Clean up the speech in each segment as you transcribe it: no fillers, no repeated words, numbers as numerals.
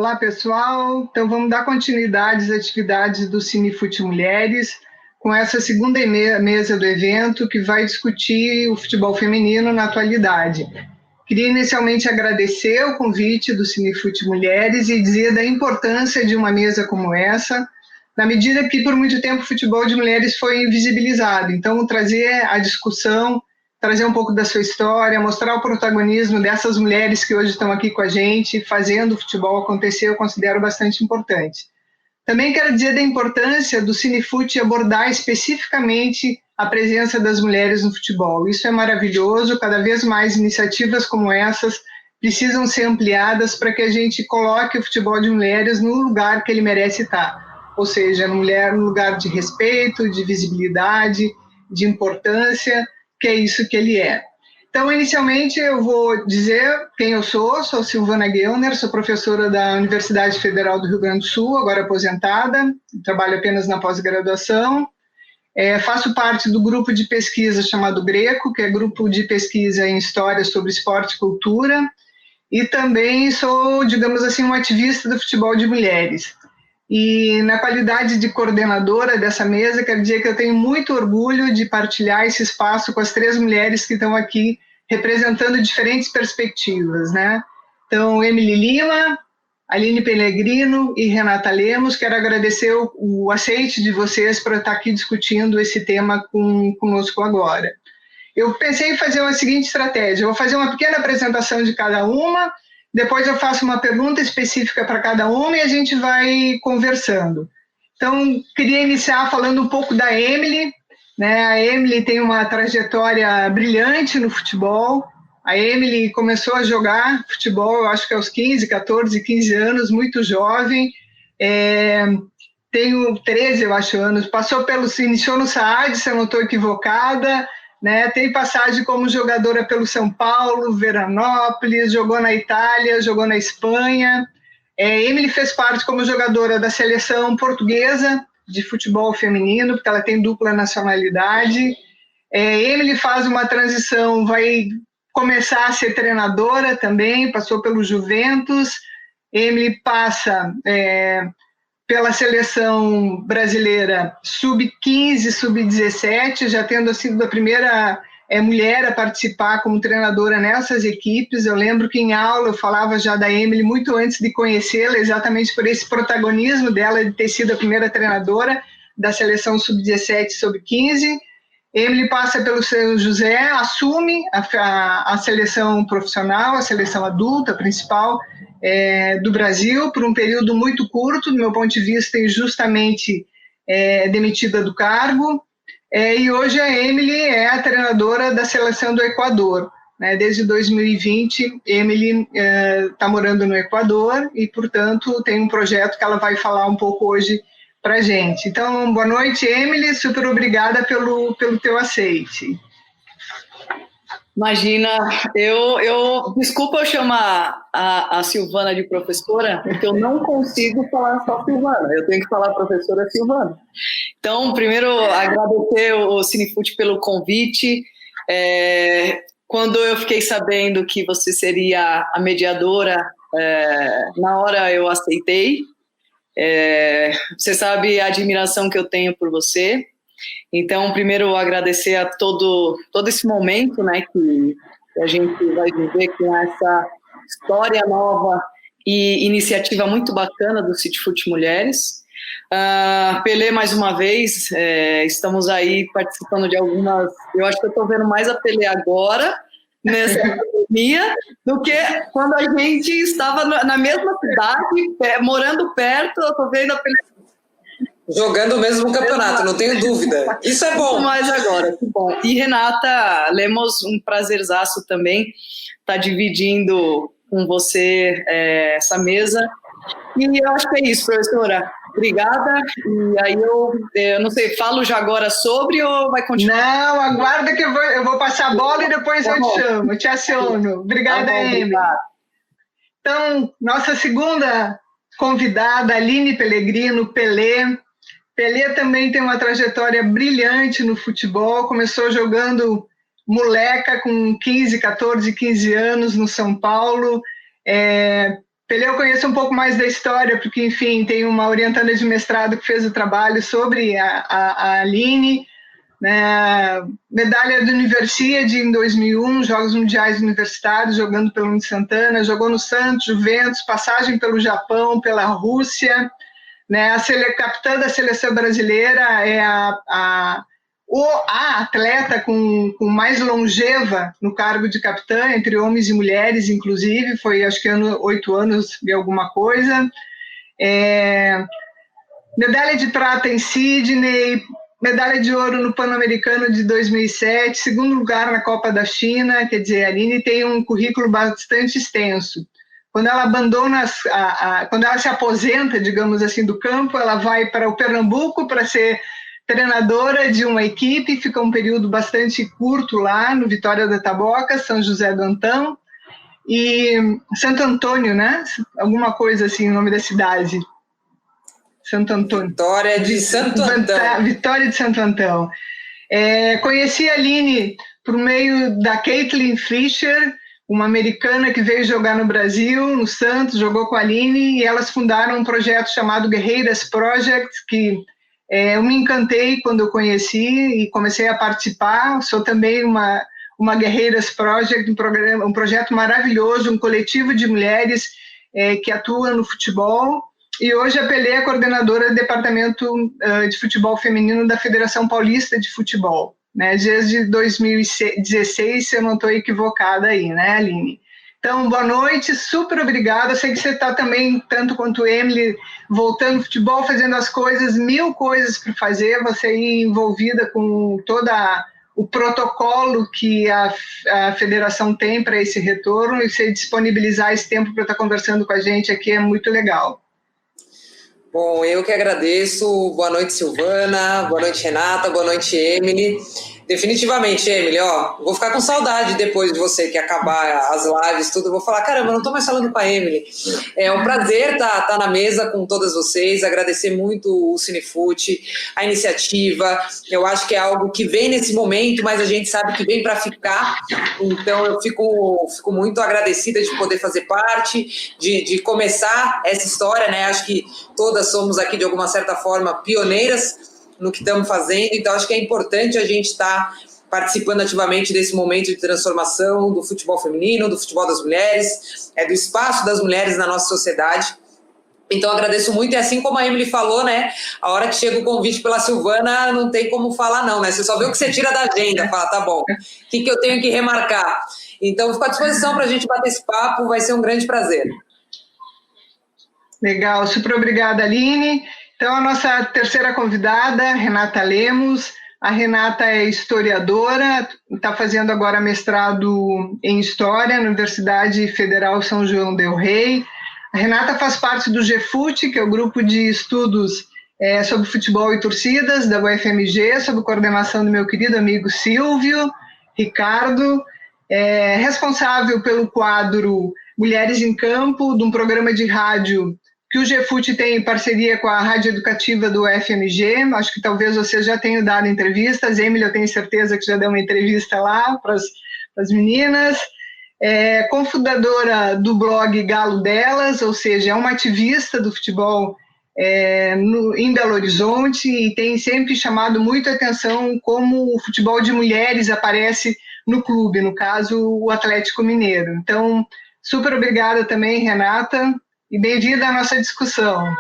Olá, pessoal. Então, vamos dar continuidade às atividades do Cinefute Mulheres, com essa segunda mesa do evento, que vai discutir o futebol feminino na atualidade. Queria inicialmente agradecer o convite do Cinefute Mulheres e dizer da importância de uma mesa como essa, na medida que por muito tempo o futebol de mulheres foi invisibilizado. Então, trazer a discussão, trazer um pouco da sua história, mostrar o protagonismo dessas mulheres que hoje estão aqui com a gente, fazendo o futebol acontecer, eu considero bastante importante. Também quero dizer da importância do Cinefute abordar especificamente a presença das mulheres no futebol. Isso é maravilhoso, cada vez mais iniciativas como essas precisam ser ampliadas para que a gente coloque o futebol de mulheres no lugar que ele merece estar. Ou seja, no lugar de respeito, de visibilidade, de importância, que é isso que ele é. Então, inicialmente, eu vou dizer quem eu sou Silvana Gellner, sou professora da Universidade Federal do Rio Grande do Sul, agora aposentada, trabalho apenas na pós-graduação, faço parte do grupo de pesquisa chamado Greco, que é grupo de pesquisa em história sobre esporte e cultura, e também sou, digamos assim, uma ativista do futebol de mulheres. E na qualidade de coordenadora dessa mesa, quero dizer que eu tenho muito orgulho de partilhar esse espaço com as 3 mulheres que estão aqui representando diferentes perspectivas, né? Então, Emily Lima, Aline Pellegrino e Renata Lemos, quero agradecer o aceite de vocês para estar aqui discutindo esse tema conosco agora. Eu pensei em fazer a seguinte estratégia, eu vou fazer uma pequena apresentação de cada uma, depois eu faço uma pergunta específica para cada uma e a gente vai conversando. Então, queria iniciar falando um pouco da Emily, né? A Emily tem uma trajetória brilhante no futebol. A Emily começou a jogar futebol, eu acho que aos 15, 14, 15 anos, muito jovem. Tenho 13, eu acho, anos. Iniciou no SAAD, se eu não estou equivocada, né? Tem passagem como jogadora pelo São Paulo, Veranópolis, jogou na Itália, jogou na Espanha. Emily fez parte como jogadora da seleção portuguesa de futebol feminino, porque ela tem dupla nacionalidade. Emily faz uma transição, vai começar a ser treinadora também, passou pelo Juventus. Emily passa pela seleção brasileira sub-15, sub-17, já tendo sido a primeira mulher a participar como treinadora nessas equipes. Eu lembro que em aula eu falava já da Emily muito antes de conhecê-la, exatamente por esse protagonismo dela de ter sido a primeira treinadora da seleção sub-17 e sub-15. Emily passa pelo São José, assume a seleção profissional, a seleção adulta principal do Brasil, por um período muito curto, do meu ponto de vista, injustamente demitida do cargo. E hoje a Emily é a treinadora da seleção do Equador. Né? Desde 2020, Emily está morando no Equador e, portanto, tem um projeto que ela vai falar um pouco hoje para a gente. Então, boa noite, Emily, super obrigada pelo teu aceite. Imagina, desculpa eu chamar a Silvana de professora, porque eu não consigo falar só Silvana, eu tenho que falar professora Silvana. Então, primeiro, agradecer o Cinefute pelo convite. Quando eu fiquei sabendo que você seria a mediadora, na hora eu aceitei. Você sabe a admiração que eu tenho por você. Então, primeiro, agradecer a todo esse momento, né, que a gente vai viver com essa história nova e iniciativa muito bacana do Cinefute Mulheres. Pelé, mais uma vez, estamos aí participando de algumas... Eu acho que eu estou vendo mais a Pelé agora, nessa pandemia, do que quando a gente estava na mesma cidade, morando perto. Eu estou vendo a Pelé jogando o mesmo campeonato, não tenho dúvida. Isso é bom. Mais agora, que bom. E Renata Lemos, um prazerzaço também estar dividindo com você essa mesa. E eu acho que é isso, professora. Obrigada. E aí eu não sei, falo já agora sobre ou vai continuar? Não, aguarda que eu vou passar a bola e depois eu te chamo, eu te aciono. Obrigada, Emily. Então, nossa segunda convidada, Aline Pellegrino, Pelé. Pelé também tem uma trajetória brilhante no futebol, começou jogando moleca com 15, 14, 15 anos no São Paulo, Pelé eu conheço um pouco mais da história, porque, enfim, tem uma orientanda de mestrado que fez o trabalho sobre a Aline, né? Medalha do Universiade em 2001, Jogos Mundiais Universitários, jogando pelo Uni Santana, jogou no Santos, Juventus, passagem pelo Japão, pela Rússia, né? A capitã da seleção brasileira é a atleta com mais longeva no cargo de capitã, entre homens e mulheres, inclusive, foi acho que 8 anos e alguma coisa. Medalha de prata em Sydney, medalha de ouro no Pan-Americano de 2007, segundo lugar na Copa da China. Quer dizer, a Aline tem um currículo bastante extenso. Quando ela abandona, quando ela se aposenta, digamos assim, do campo, ela vai para o Pernambuco para ser treinadora de uma equipe, fica um período bastante curto lá no Vitória da Taboca, São José do Antão, e Santo Antônio, né? Alguma coisa assim, o nome da cidade. Santo Antônio. Vitória de Santo Antão. Vitória de Santo Antão. Conheci a Aline por meio da Caitlin Fischer, uma americana que veio jogar no Brasil, no Santos, jogou com a Aline, e elas fundaram um projeto chamado Guerreiras Project, que eu me encantei quando eu conheci e comecei a participar. Sou também uma Guerreiras Project, um projeto maravilhoso, um coletivo de mulheres que atua no futebol. E hoje a Pelé é coordenadora do Departamento de Futebol Feminino da Federação Paulista de Futebol, né? Desde 2016, se eu não estou equivocada aí, né, Aline? Então, boa noite, super obrigada. Eu sei que você está também, tanto quanto Emily, voltando ao futebol, fazendo as coisas, 1000 coisas para fazer, você aí envolvida com toda o protocolo que a federação tem para esse retorno, e você disponibilizar esse tempo para estar conversando com a gente aqui é muito legal. Bom, eu que agradeço. Boa noite, Silvana. Boa noite, Renata. Boa noite, Emily. Definitivamente, Emily, vou ficar com saudade depois de você que acabar as lives, tudo. Eu vou falar, caramba, não estou mais falando com a Emily. É um prazer estar na mesa com todas vocês, agradecer muito o Cinefute, a iniciativa. Eu acho que é algo que vem nesse momento, mas a gente sabe que vem para ficar. Então, eu fico muito agradecida de poder fazer parte, de começar essa história, né? Acho que todas somos aqui, de alguma certa forma, pioneiras no que estamos fazendo, então acho que é importante a gente estar participando ativamente desse momento de transformação do futebol feminino, do futebol das mulheres, do espaço das mulheres na nossa sociedade. Então agradeço muito, e assim como a Emily falou, né, a hora que chega o convite pela Silvana, não tem como falar não, né, você só vê o que você tira da agenda, fala, tá bom, o que eu tenho que remarcar? Então fico à disposição para a gente bater esse papo, vai ser um grande prazer. Legal, super obrigada, Aline. Então, a nossa terceira convidada, Renata Lemos. A Renata é historiadora, está fazendo agora mestrado em História na Universidade Federal São João del Rei. A Renata faz parte do GFUT, que é o grupo de estudos sobre futebol e torcidas da UFMG, sob coordenação do meu querido amigo Silvio Ricardo, responsável pelo quadro Mulheres em Campo, de um programa de rádio que o GFUT tem em parceria com a Rádio Educativa do UFMG. Acho que talvez vocês já tenham dado entrevistas. Emily, eu tenho certeza que já deu uma entrevista lá para as meninas. Cofundadora do blog Galo Delas, ou seja, é uma ativista do futebol em Belo Horizonte, e tem sempre chamado muito a atenção como o futebol de mulheres aparece no clube, no caso, o Atlético Mineiro. Então, super obrigada também, Renata, e bem-vinda à nossa discussão.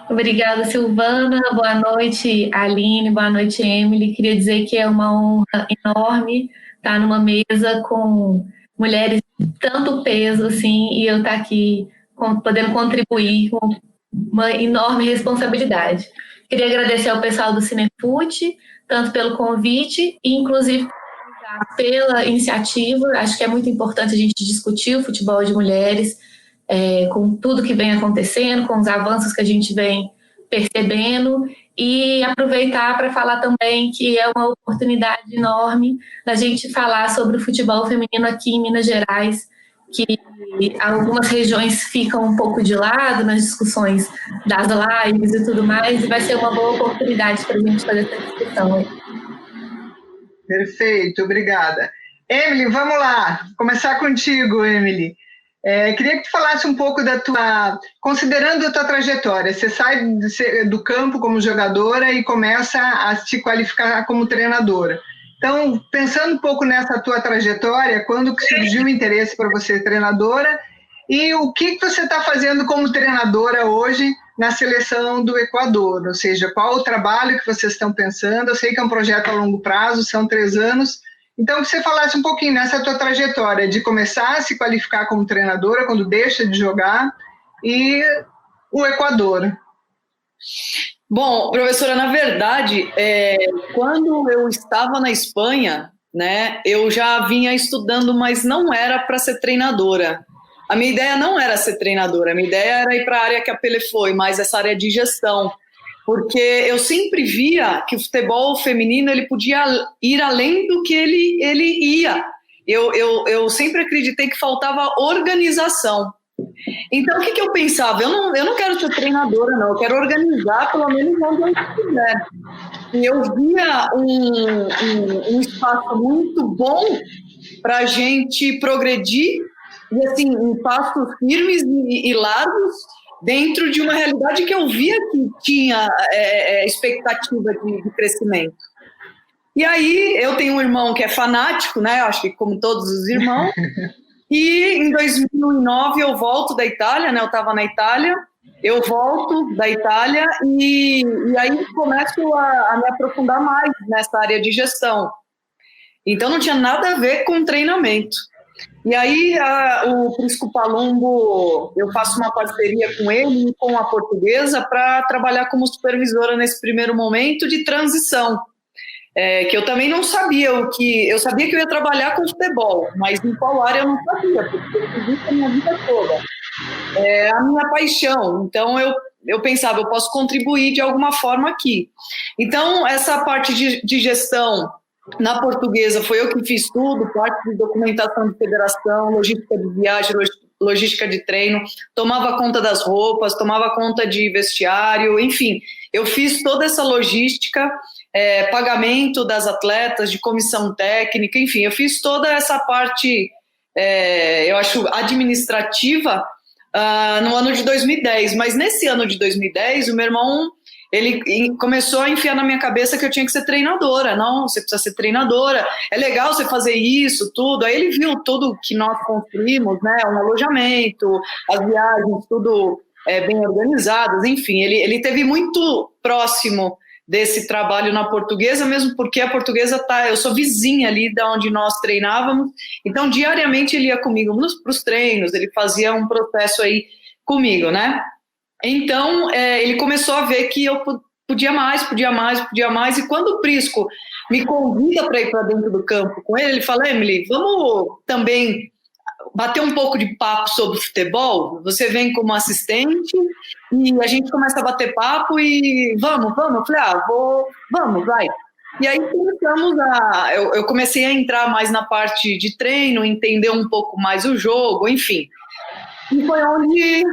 Obrigada, Silvana. Boa noite, Aline. Boa noite, Emily. Queria dizer que é uma honra enorme estar numa mesa com mulheres de tanto peso, assim, e eu estar aqui podendo contribuir com uma enorme responsabilidade. Queria agradecer ao pessoal do Cinefute, tanto pelo convite e, inclusive, pela iniciativa. Acho que é muito importante a gente discutir o futebol de mulheres, com tudo que vem acontecendo, com os avanços que a gente vem percebendo, e aproveitar para falar também que é uma oportunidade enorme da gente falar sobre o futebol feminino aqui em Minas Gerais, que algumas regiões ficam um pouco de lado nas discussões das lives e tudo mais, e vai ser uma boa oportunidade para a gente fazer essa discussão. Perfeito, obrigada. Emily, vamos lá. Começar contigo, Emily. Queria que tu falasse um pouco considerando a tua trajetória, você sai do campo como jogadora e começa a se qualificar como treinadora. Então, pensando um pouco nessa tua trajetória, quando que surgiu o interesse para você ser treinadora e o que você está fazendo como treinadora hoje na seleção do Equador? Ou seja, qual o trabalho que vocês estão pensando? Eu sei que é um projeto a longo prazo, são 3 anos. Então, que você falasse um pouquinho nessa tua trajetória de começar a se qualificar como treinadora quando deixa de jogar e o Equador. Bom, professora, na verdade, quando eu estava na Espanha, né, eu já vinha estudando, mas não era para ser treinadora. A minha ideia não era ser treinadora, a minha ideia era ir para a área que a Pelé foi, mais essa área de gestão. Porque eu sempre via que o futebol feminino ele podia ir além do que ele ia. Eu sempre acreditei que faltava organização. Então, o que eu pensava? Eu não quero ser treinadora, não. Eu quero organizar, pelo menos, onde eu estiver. E eu via um espaço muito bom para a gente progredir, e assim, em passos firmes e largos, dentro de uma realidade que eu via que tinha expectativa de crescimento. E aí, eu tenho um irmão que é fanático, né? Acho que como todos os irmãos. E em 2009 eu volto da Itália, né? Eu estava na Itália, eu volto da Itália e aí começo a me aprofundar mais nessa área de gestão. Então, não tinha nada a ver com treinamento. E aí, o Prisco Palumbo, eu faço uma parceria com ele e com a Portuguesa para trabalhar como supervisora nesse primeiro momento de transição, que eu também não sabia eu sabia que eu ia trabalhar com futebol, mas em qual área eu não sabia, porque eu fiz isso a minha vida toda. É a minha paixão, então eu pensava, eu posso contribuir de alguma forma aqui. Então, essa parte de gestão na Portuguesa foi eu que fiz tudo, parte de documentação de federação, logística de viagem, logística de treino, tomava conta das roupas, tomava conta de vestiário, enfim, eu fiz toda essa logística, pagamento das atletas, de comissão técnica, enfim, eu fiz toda essa parte, eu acho, administrativa no ano de 2010, mas nesse ano de 2010, o meu irmão ele começou a enfiar na minha cabeça que eu tinha que ser treinadora. Não, você precisa ser treinadora, é legal você fazer isso, tudo. Aí ele viu tudo que nós construímos, né, um alojamento, as viagens, tudo bem organizadas, enfim, ele teve muito próximo desse trabalho na Portuguesa, mesmo porque a Portuguesa eu sou vizinha ali de onde nós treinávamos, então diariamente ele ia comigo para os treinos, ele fazia um processo aí comigo, né? Então, ele começou a ver que eu podia mais, e quando o Prisco me convida para ir para dentro do campo com ele fala, Emily, vamos também bater um pouco de papo sobre futebol? Você vem como assistente e a gente começa a bater papo e vamos. Eu falei, vamos, vai. E aí começamos eu comecei a entrar mais na parte de treino, entender um pouco mais o jogo, enfim. E foi onde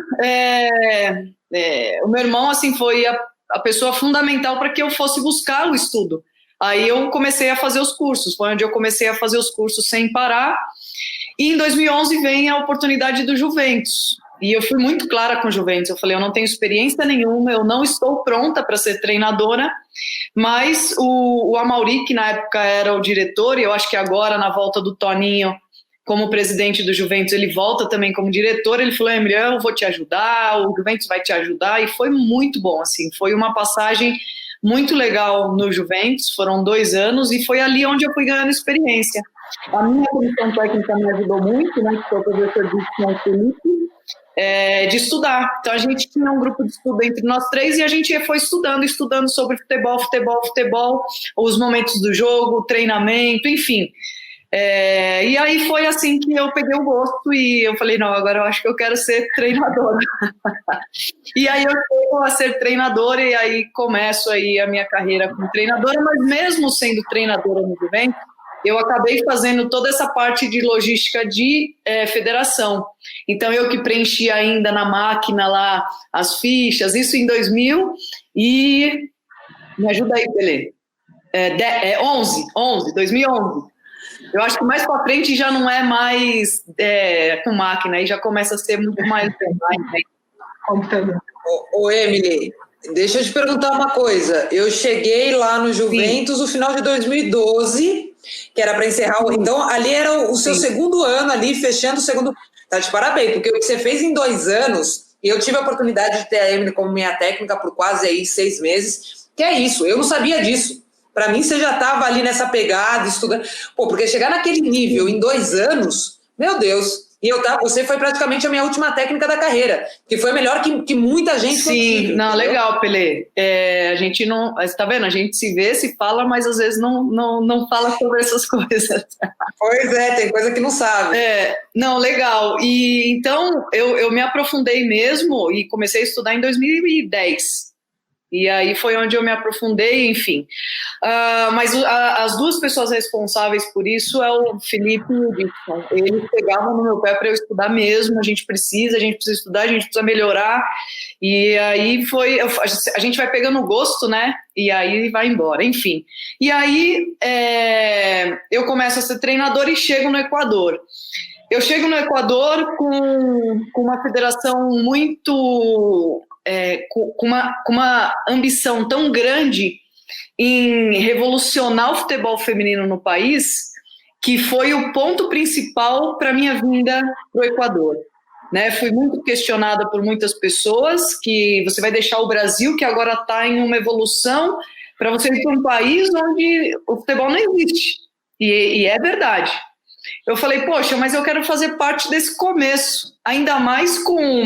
o meu irmão assim, foi a pessoa fundamental para que eu fosse buscar o estudo. Aí eu comecei a fazer os cursos, foi onde eu comecei a fazer os cursos sem parar. E em 2011 vem a oportunidade do Juventus. E eu fui muito clara com o Juventus. Eu falei, eu não tenho experiência nenhuma, eu não estou pronta para ser treinadora, mas o Amaury, que na época era o diretor, e eu acho que agora, na volta do Toninho, como presidente do Juventus, ele volta também como diretor, ele falou, Emily, eu vou te ajudar, o Juventus vai te ajudar, e foi muito bom, assim, foi uma passagem muito legal no Juventus, foram 2 anos, e foi ali onde eu fui ganhando experiência. A minha comissão técnica me ajudou muito, né, que foi o professor Dilson Felipe, de estudar. Então a gente tinha um grupo de estudo entre nós 3 e a gente foi estudando sobre futebol, os momentos do jogo, treinamento, enfim. E aí foi assim que eu peguei o gosto e eu falei, não, agora eu acho que eu quero ser treinadora. E aí eu chego a ser treinadora e aí começo aí a minha carreira como treinadora, mas mesmo sendo treinadora no Juventus, eu acabei fazendo toda essa parte de logística de federação. Então, eu que preenchi ainda na máquina lá as fichas, isso em 2000 e... Me ajuda aí, Pelé. 2011. Eu acho que mais para frente já não é mais com máquina, aí já começa a ser muito mais online, computador. Ô, Emily, deixa eu te perguntar uma coisa. Eu cheguei lá no Juventus no final de 2012, que era para encerrar. Então, ali era o seu segundo ano, ali, fechando o segundo. Tá de parabéns, porque o que você fez em 2 anos, e eu tive a oportunidade de ter a Emily como minha técnica por quase aí 6 meses, que é isso, eu não sabia disso. Para mim, você já estava ali nessa pegada, estudando. Pô, porque chegar naquele nível em 2 anos, meu Deus. E você foi praticamente a minha última técnica da carreira, que foi melhor que muita gente. Sim, não, entendeu? Legal, Pelé. A gente não. Você tá vendo? A gente se vê, se fala, mas às vezes não fala sobre essas coisas. Pois é, tem coisa que não sabe. Não, legal. E então eu me aprofundei mesmo e comecei a estudar em 2010. E aí foi onde eu me aprofundei, enfim. Mas as 2 pessoas responsáveis por isso é o Felipe e o Dixon. Eles pegavam no meu pé para eu estudar mesmo. A gente precisa estudar, a gente precisa melhorar. E aí a gente vai pegando gosto, né? E aí vai embora, enfim. E aí eu começo a ser treinador e chego no Equador. Eu chego no Equador com uma federação muito... com uma ambição tão grande em revolucionar o futebol feminino no país, que foi o ponto principal para a minha vinda para o Equador. Né? Fui muito questionada por muitas pessoas, que você vai deixar o Brasil, que agora está em uma evolução, para você ir para um país onde o futebol não existe. E é verdade. Eu falei, poxa, mas eu quero fazer parte desse começo, ainda mais com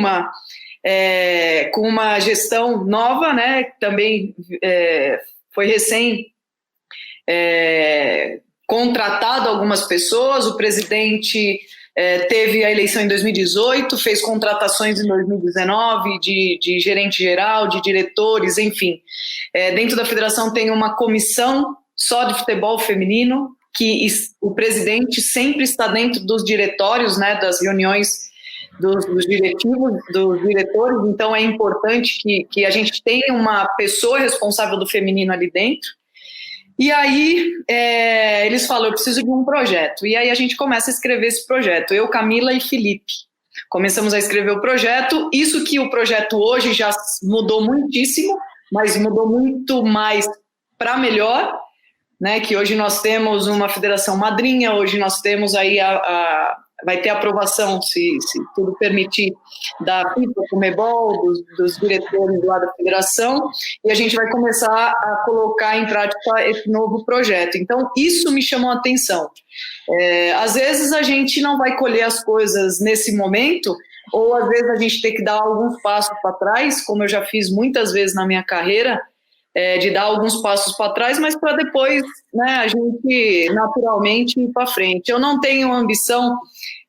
uma gestão nova, né? Também foi recém contratado algumas pessoas. O presidente teve a eleição em 2018, fez contratações em 2019 de gerente geral, de diretores, enfim. Dentro da federação tem uma comissão só de futebol feminino, que o presidente sempre está dentro dos diretórios, né, das reuniões dos diretivos, dos diretores, então é importante que a gente tenha uma pessoa responsável do feminino ali dentro. E aí eles falam, eu preciso de um projeto. E aí a gente começa a escrever esse projeto, eu, Camila e Felipe. Começamos a escrever o projeto, isso que o projeto hoje já mudou muitíssimo, mas mudou muito mais para melhor, né, que hoje nós temos uma federação madrinha, hoje nós temos aí vai ter aprovação, se tudo permitir, da FIFA, Conmebol, dos diretores lá da federação, e a gente vai começar a colocar em prática esse novo projeto. Então, isso me chamou a atenção. Às vezes a gente não vai colher as coisas nesse momento, ou às vezes a gente tem que dar alguns passos para trás, como eu já fiz muitas vezes na minha carreira, de dar alguns passos para trás, mas para depois, né, a gente naturalmente ir para frente. Eu não tenho ambição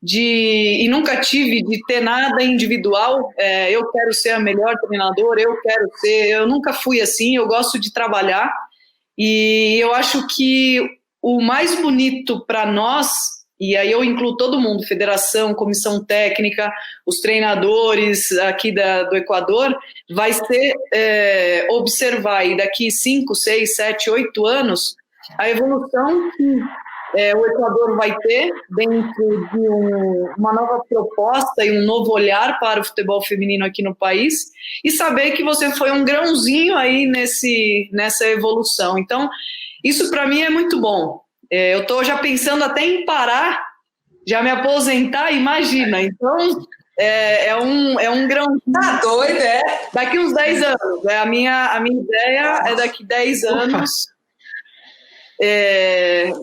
e nunca tive de ter nada individual. Eu quero ser a melhor treinadora, eu nunca fui assim, eu gosto de trabalhar, e eu acho que o mais bonito para nós, e aí eu incluo todo mundo, federação, comissão técnica, os treinadores aqui do Equador, vai ser observar aí daqui 5, 6, 7, 8 anos a evolução que o Equador vai ter dentro de uma nova proposta e um novo olhar para o futebol feminino aqui no país, e saber que você foi um grãozinho aí nessa evolução. Então, isso para mim é muito bom. Eu estou já pensando até em parar, já me aposentar, imagina. Então, é um grão. Tá doido, Daqui uns 10 anos. A minha ideia é daqui 10 anos.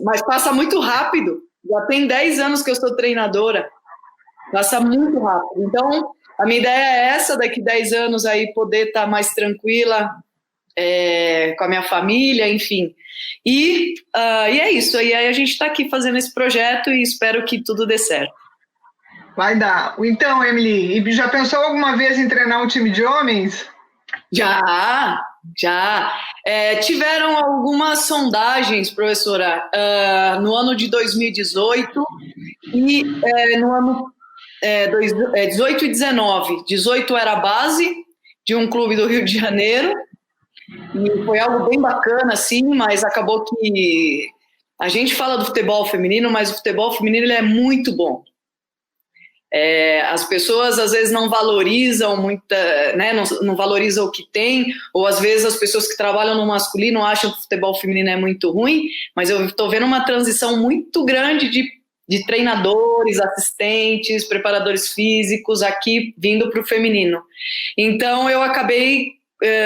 Mas passa muito rápido. Já tem 10 anos que eu sou treinadora. Passa muito rápido. Então, a minha ideia é essa, daqui 10 anos aí poder estar mais tranquila com a minha família, enfim. E é isso. E aí a gente está aqui fazendo esse projeto e espero que tudo dê certo. Vai dar. Então, Emily, já pensou alguma vez em treinar um time de homens? Já. Tiveram algumas sondagens, professora, no ano de 2018 e no ano 18 e 19. 18 era a base de um clube do Rio de Janeiro, e foi algo bem bacana, assim, mas acabou que a gente fala do futebol feminino, mas o futebol feminino ele é muito bom. As pessoas às vezes não valorizam né, não valorizam o que tem, ou às vezes as pessoas que trabalham no masculino acham que o futebol feminino é muito ruim, mas eu estou vendo uma transição muito grande de treinadores, assistentes, preparadores físicos aqui vindo para o feminino. Então eu acabei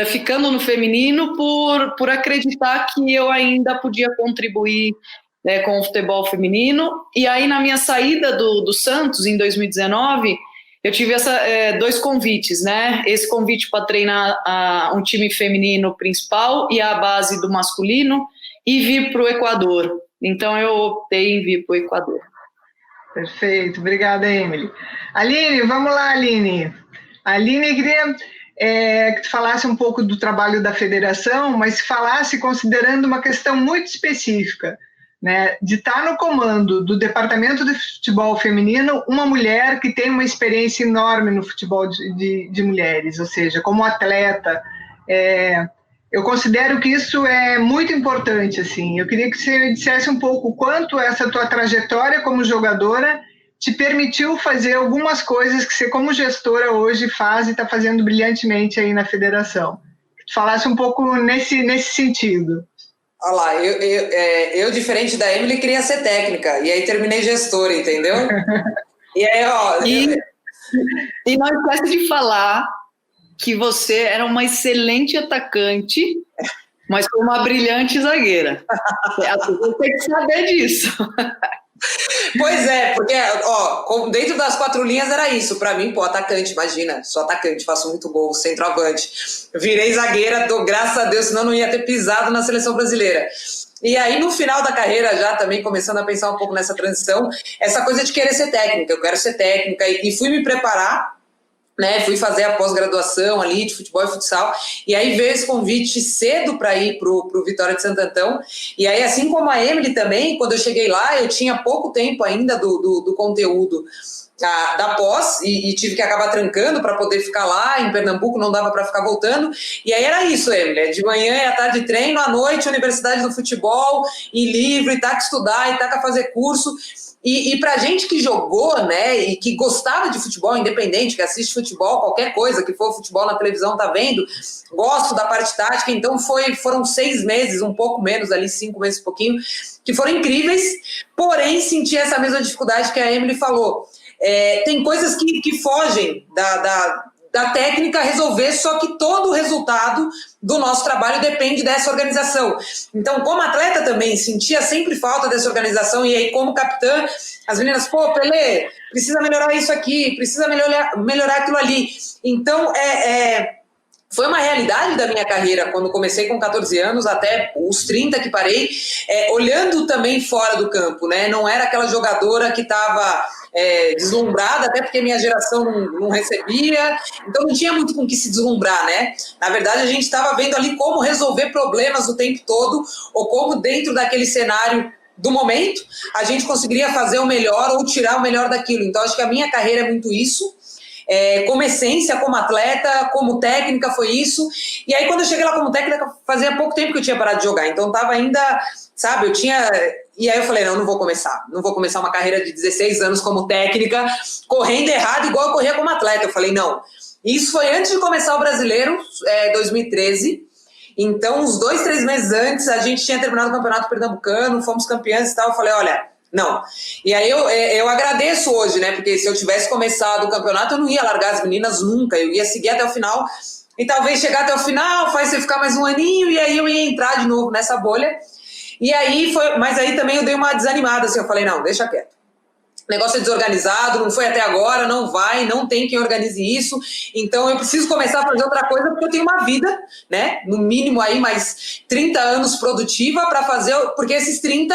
ficando no feminino por acreditar que eu ainda podia contribuir com o futebol feminino. E aí na minha saída do Santos em 2019 eu tive 2 convites, né? Esse convite para treinar um time feminino principal e a base do masculino e vir para o Equador. Então eu optei em vir para o Equador. Perfeito, obrigada, Emily. Aline, vamos lá, Aline. Aline, queria que tu falasse um pouco do trabalho da federação, mas falasse considerando uma questão muito específica, né, de estar no comando do departamento de futebol feminino uma mulher que tem uma experiência enorme no futebol de mulheres, ou seja, como atleta. Eu considero que isso é muito importante, assim. Eu queria que você dissesse um pouco quanto essa tua trajetória como jogadora te permitiu fazer algumas coisas que você, como gestora, hoje faz e está fazendo brilhantemente aí na federação. Que tu falasse um pouco nesse sentido. Olha lá, eu, diferente da Emily, queria ser técnica, e aí terminei gestora, entendeu? E aí, ó... E não esquece de falar que você era uma excelente atacante, mas foi uma brilhante zagueira. Você tem que saber disso. Pois é, porque dentro das 4 linhas era isso. Pra mim, atacante, imagina, sou atacante, faço muito gol, centroavante. Virei zagueira, graças a Deus, senão não ia ter pisado na seleção brasileira. E aí, no final da carreira, já também começando a pensar um pouco nessa transição, essa coisa de querer ser técnica, eu quero ser técnica, e fui me preparar, né, fui fazer a pós-graduação ali de futebol e futsal, e aí veio esse convite cedo para ir pro Vitória de Santo Antão, e aí assim como a Emily também, quando eu cheguei lá, eu tinha pouco tempo ainda do conteúdo da pós, e tive que acabar trancando para poder ficar lá em Pernambuco, não dava para ficar voltando, e aí era isso, Emily, de manhã e à tarde treino, à noite Universidade do Futebol, e livro, e tá que estudar, e tá que fazer curso. E pra gente que jogou, né, e que gostava de futebol, independente, que assiste futebol, qualquer coisa que for futebol na televisão, tá vendo, gosto da parte tática, então foram 6 meses, um pouco menos ali, 5 meses, um pouquinho, que foram incríveis, porém senti essa mesma dificuldade que a Emily falou. Tem coisas que fogem da técnica resolver, só que todo o resultado do nosso trabalho depende dessa organização. Então, como atleta também, sentia sempre falta dessa organização, e aí como capitã, as meninas, Pelé, precisa melhorar isso aqui, precisa melhorar aquilo ali. Então, foi uma realidade da minha carreira, quando comecei com 14 anos, até os 30 que parei, olhando também fora do campo, né? Não era aquela jogadora que estava deslumbrada, até porque minha geração não recebia, então não tinha muito com que se deslumbrar, né? Na verdade, a gente estava vendo ali como resolver problemas o tempo todo, ou como dentro daquele cenário do momento, a gente conseguiria fazer o melhor ou tirar o melhor daquilo. Então, acho que a minha carreira é muito isso. Como essência, como atleta, como técnica, foi isso. E aí, quando eu cheguei lá como técnica, fazia pouco tempo que eu tinha parado de jogar. Então, tava ainda, sabe, eu tinha... E aí eu falei, não vou começar uma carreira de 16 anos como técnica, correndo errado, igual eu corria como atleta. Eu falei, não. Isso foi antes de começar o Brasileiro, 2013. Então, uns 2, 3 meses antes, a gente tinha terminado o Campeonato Pernambucano, fomos campeãs e tal. Eu falei, olha... Não. E aí eu agradeço hoje, né? Porque se eu tivesse começado o campeonato, eu não ia largar as meninas nunca. Eu ia seguir até o final e talvez chegar até o final, faz você ficar mais um aninho, e aí eu ia entrar de novo nessa bolha. E aí mas aí também eu dei uma desanimada, assim, eu falei, não, deixa quieto. O negócio é desorganizado, não foi até agora, não tem quem organize isso, então eu preciso começar a fazer outra coisa, porque eu tenho uma vida, né, no mínimo aí mais 30 anos produtiva para fazer, porque esses 30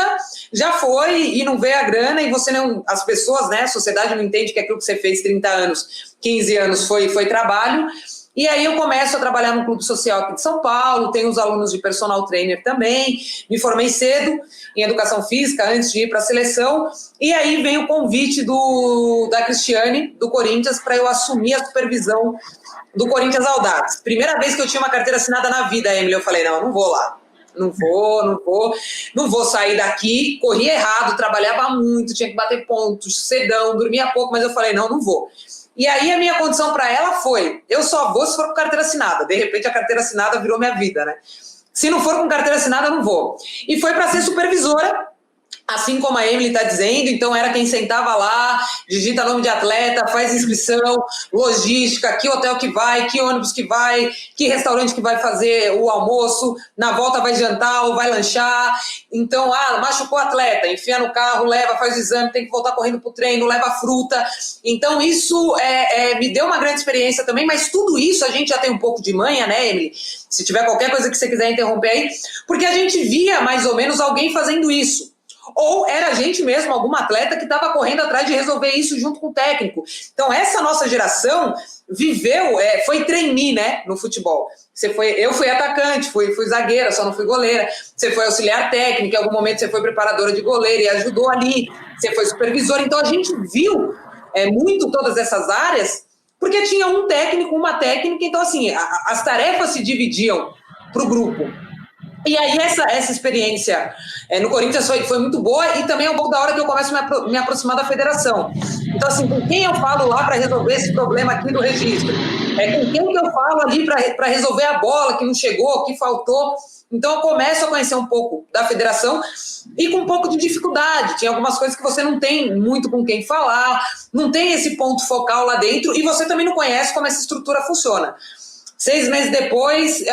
já foi e não veio a grana, e você não, as pessoas, né, a sociedade não entende que aquilo que você fez 30 anos, 15 anos foi trabalho. E aí eu começo a trabalhar num clube social aqui de São Paulo, tenho os alunos de personal trainer também, me formei cedo em educação física antes de ir para a seleção, e aí vem o convite da Cristiane, do Corinthians, para eu assumir a supervisão do Corinthians Audax. Primeira vez que eu tinha uma carteira assinada na vida, Emily, eu falei, não vou lá. não vou sair daqui. Corri errado, trabalhava muito, tinha que bater pontos, cedão, dormia pouco, mas eu falei, não vou. E aí a minha condição para ela foi, eu só vou se for com carteira assinada. De repente a carteira assinada virou minha vida, né? Se não for com carteira assinada, eu não vou. E foi para ser supervisora, assim como a Emily está dizendo, então era quem sentava lá, digita nome de atleta, faz inscrição, logística, que hotel que vai, que ônibus que vai, que restaurante que vai fazer o almoço, na volta vai jantar ou vai lanchar. Então, machucou o atleta, enfia no carro, leva, faz o exame, tem que voltar correndo pro treino, leva fruta. Então isso me deu uma grande experiência também, mas tudo isso a gente já tem um pouco de manha, né, Emily? Se tiver qualquer coisa que você quiser interromper aí, porque a gente via mais ou menos alguém fazendo isso. Ou era a gente mesmo, alguma atleta que estava correndo atrás de resolver isso junto com o técnico. Então essa nossa geração viveu, foi trainee, né, no futebol. Eu fui atacante, fui zagueira, só não fui goleira. Você foi auxiliar técnica, em algum momento você foi preparadora de goleiro e ajudou ali. Você foi supervisora. Então a gente viu muito todas essas áreas, porque tinha um técnico, uma técnica. Então assim, as tarefas se dividiam para o grupo. E aí essa experiência no Corinthians foi muito boa e também é um pouco da hora que eu começo a me aproximar da federação. Então, assim, com quem eu falo lá para resolver esse problema aqui do registro? Com quem que eu falo ali para resolver a bola que não chegou, que faltou? Então, eu começo a conhecer um pouco da federação e com um pouco de dificuldade. Tinha algumas coisas que você não tem muito com quem falar, não tem esse ponto focal lá dentro e você também não conhece como essa estrutura funciona. 6 meses depois,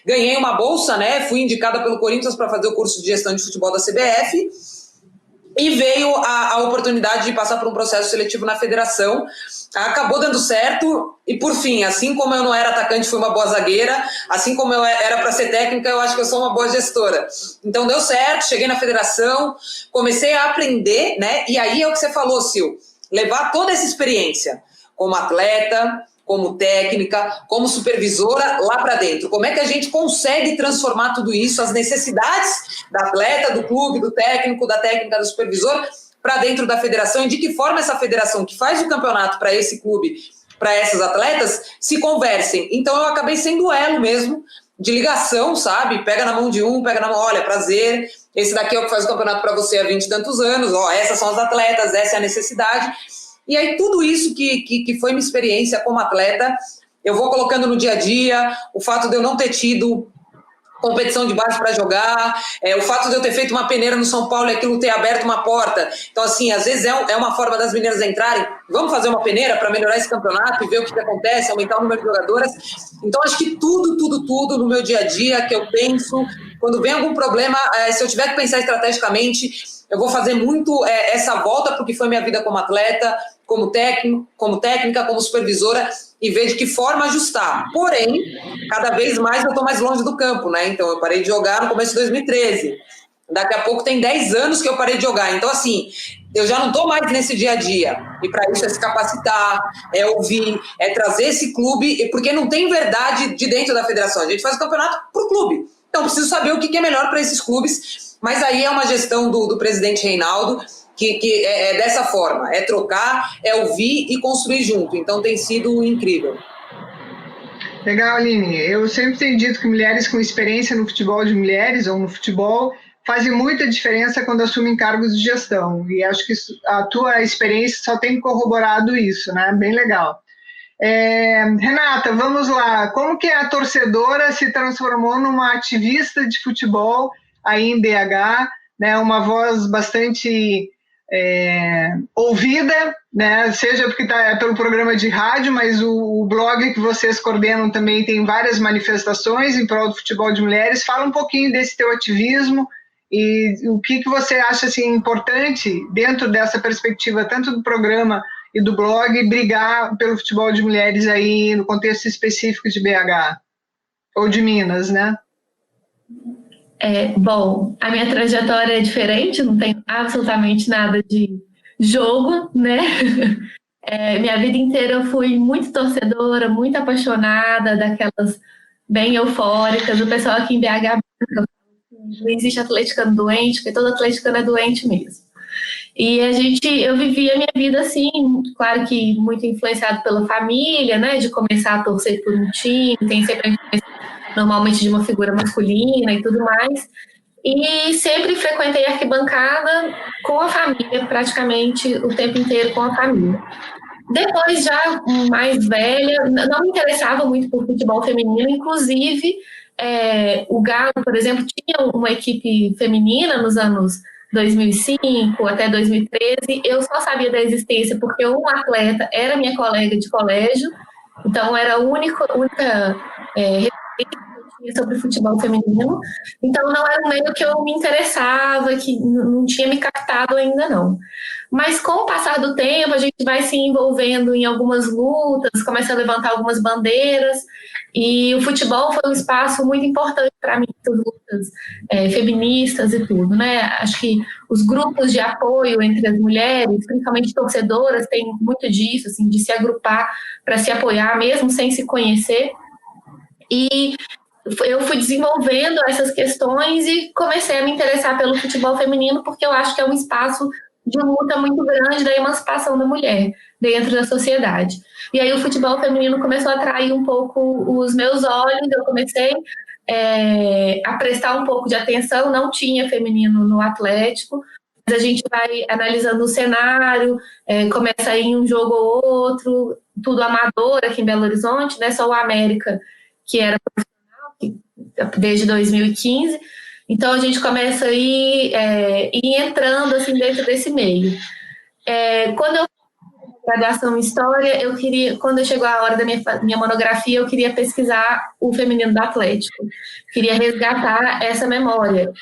ganhei uma bolsa, né? Fui indicada pelo Corinthians para fazer o curso de gestão de futebol da CBF e veio a oportunidade de passar por um processo seletivo na federação. Acabou dando certo e, por fim, assim como eu não era atacante, fui uma boa zagueira, assim como eu era para ser técnica, eu acho que eu sou uma boa gestora. Então, deu certo, cheguei na federação, comecei a aprender, né? E aí é o que você falou, Sil, levar toda essa experiência como atleta, como técnica, como supervisora lá para dentro. Como é que a gente consegue transformar tudo isso, as necessidades da atleta, do clube, do técnico, da técnica, do supervisor, para dentro da federação e de que forma essa federação que faz o campeonato para esse clube, para essas atletas, se conversem. Então eu acabei sendo elo mesmo de ligação, sabe? Pega na mão de um, pega na mão, olha, prazer, esse daqui é o que faz o campeonato para você há 20 e tantos anos, essas são as atletas, essa é a necessidade. E aí tudo isso que foi minha experiência como atleta, eu vou colocando no dia a dia, o fato de eu não ter tido competição de base para jogar, o fato de eu ter feito uma peneira no São Paulo e aquilo ter aberto uma porta. Então, assim, às vezes é uma forma das meninas entrarem, vamos fazer uma peneira para melhorar esse campeonato e ver o que acontece, aumentar o número de jogadoras. Então, acho que tudo no meu dia a dia que eu penso, quando vem algum problema, se eu tiver que pensar estrategicamente, eu vou fazer muito essa volta porque foi minha vida como atleta, como técnica, como supervisora, e ver de que forma ajustar. Porém, cada vez mais eu estou mais longe do campo, né? Então, eu parei de jogar no começo de 2013. Daqui a pouco tem 10 anos que eu parei de jogar. Então, assim, eu já não estou mais nesse dia a dia. E para isso é se capacitar, é ouvir, é trazer esse clube, porque não tem verdade de dentro da federação. A gente faz o campeonato para o clube. Então, preciso saber o que é melhor para esses clubes. Mas aí é uma gestão do presidente Reinaldo, que é dessa forma, é trocar, é ouvir e construir junto. Então tem sido incrível. Legal, Aline. Eu sempre tenho dito que mulheres com experiência no futebol de mulheres ou no futebol fazem muita diferença quando assumem cargos de gestão. E acho que a tua experiência só tem corroborado isso, né? Bem legal. Renata, vamos lá. Como que a torcedora se transformou numa ativista de futebol aí em BH, né? Uma voz bastante ouvida, né? Seja porque está pelo programa de rádio, mas o blog que vocês coordenam também tem várias manifestações em prol do futebol de mulheres. Fala um pouquinho desse teu ativismo e o que você acha assim, importante dentro dessa perspectiva, tanto do programa e do blog, brigar pelo futebol de mulheres aí no contexto específico de BH ou de Minas, né? Bom, a minha trajetória é diferente, não tenho absolutamente nada de jogo, né? Minha vida inteira eu fui muito torcedora, muito apaixonada, daquelas bem eufóricas. O pessoal aqui em BH não existe atleticano doente, porque todo atleticano é doente mesmo. E eu vivia a minha vida assim, claro que muito influenciado pela família, né? De começar a torcer por um time, tem sempre a influência normalmente de uma figura masculina e tudo mais. E sempre frequentei a arquibancada com a família, praticamente o tempo inteiro com a família. Depois, já mais velha, não me interessava muito por futebol feminino, inclusive o Galo, por exemplo, tinha uma equipe feminina nos anos 2005 até 2013, eu só sabia da existência porque um atleta era minha colega de colégio, então era a única referência que eu tinha sobre futebol feminino, então não era um meio que eu me interessava, que não tinha me captado ainda não. Mas com o passar do tempo, a gente vai se envolvendo em algumas lutas, começa a levantar algumas bandeiras, e o futebol foi um espaço muito importante para mim, essas lutas feministas e tudo, né? Acho que os grupos de apoio entre as mulheres, principalmente torcedoras, tem muito disso, assim, de se agrupar para se apoiar, mesmo sem se conhecer. E eu fui desenvolvendo essas questões e comecei a me interessar pelo futebol feminino, porque eu acho que é um espaço de luta muito grande da emancipação da mulher dentro da sociedade. E aí o futebol feminino começou a atrair um pouco os meus olhos, eu comecei a prestar um pouco de atenção, não tinha feminino no Atlético, mas a gente vai analisando o cenário, começa a ir um jogo ou outro, tudo amador aqui em Belo Horizonte, né? Só o América, que era profissional, desde 2015, então a gente começa a ir entrando assim, dentro desse meio. Quando eu fiz graduação em História, quando chegou a hora da minha monografia, eu queria pesquisar o feminino do Atlético, queria resgatar essa memória.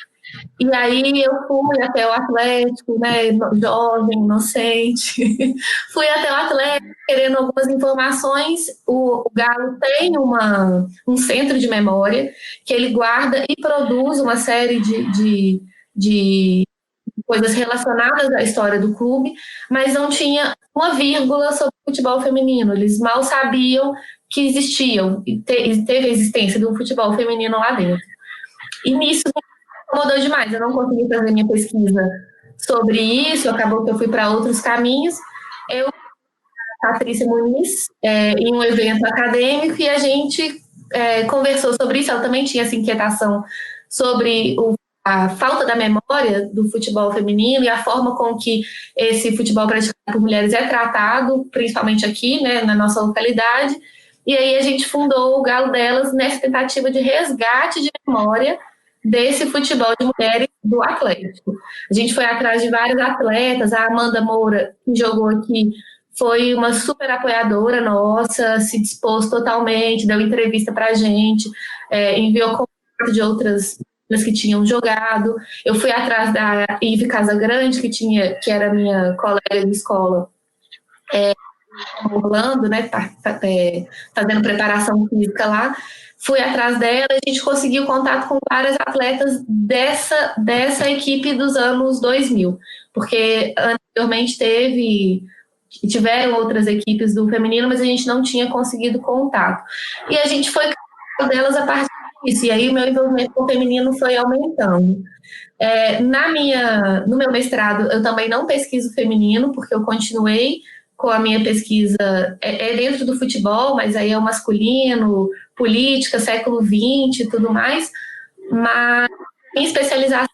E aí eu fui até o Atlético, né, jovem, inocente, fui até o Atlético querendo algumas informações. O Galo tem um centro de memória que ele guarda e produz uma série de coisas relacionadas à história do clube, mas não tinha uma vírgula sobre futebol feminino. Eles mal sabiam que existiam, e teve a existência de um futebol feminino lá dentro. E nisso incomodou demais, eu não consegui fazer minha pesquisa sobre isso, acabou que eu fui para outros caminhos. Eu, Patrícia Muniz, em um evento acadêmico, e a gente conversou sobre isso. Ela também tinha essa inquietação sobre a falta da memória do futebol feminino e a forma com que esse futebol praticado por mulheres é tratado, principalmente aqui, né, na nossa localidade. E aí a gente fundou o Galo Delas nessa tentativa de resgate de memória desse futebol de mulheres do Atlético. A gente foi atrás de vários atletas, a Amanda Moura, que jogou aqui, foi uma super apoiadora nossa, se dispôs totalmente, deu entrevista pra gente, enviou contato de outras que tinham jogado. Eu fui atrás da Ive Casagrande, que era minha colega de escola, Orlando, né, fazendo preparação física lá. Fui atrás dela, a gente conseguiu contato com várias atletas dessa equipe dos anos 2000, porque anteriormente tiveram outras equipes do feminino, mas a gente não tinha conseguido contato. E a gente foi com delas a partir disso, e aí o meu envolvimento com o feminino foi aumentando. No meu mestrado, eu também não pesquiso feminino, porque eu continuei com a minha pesquisa dentro do futebol, mas aí é o masculino, política, século XX e tudo mais. Mas, em especialização,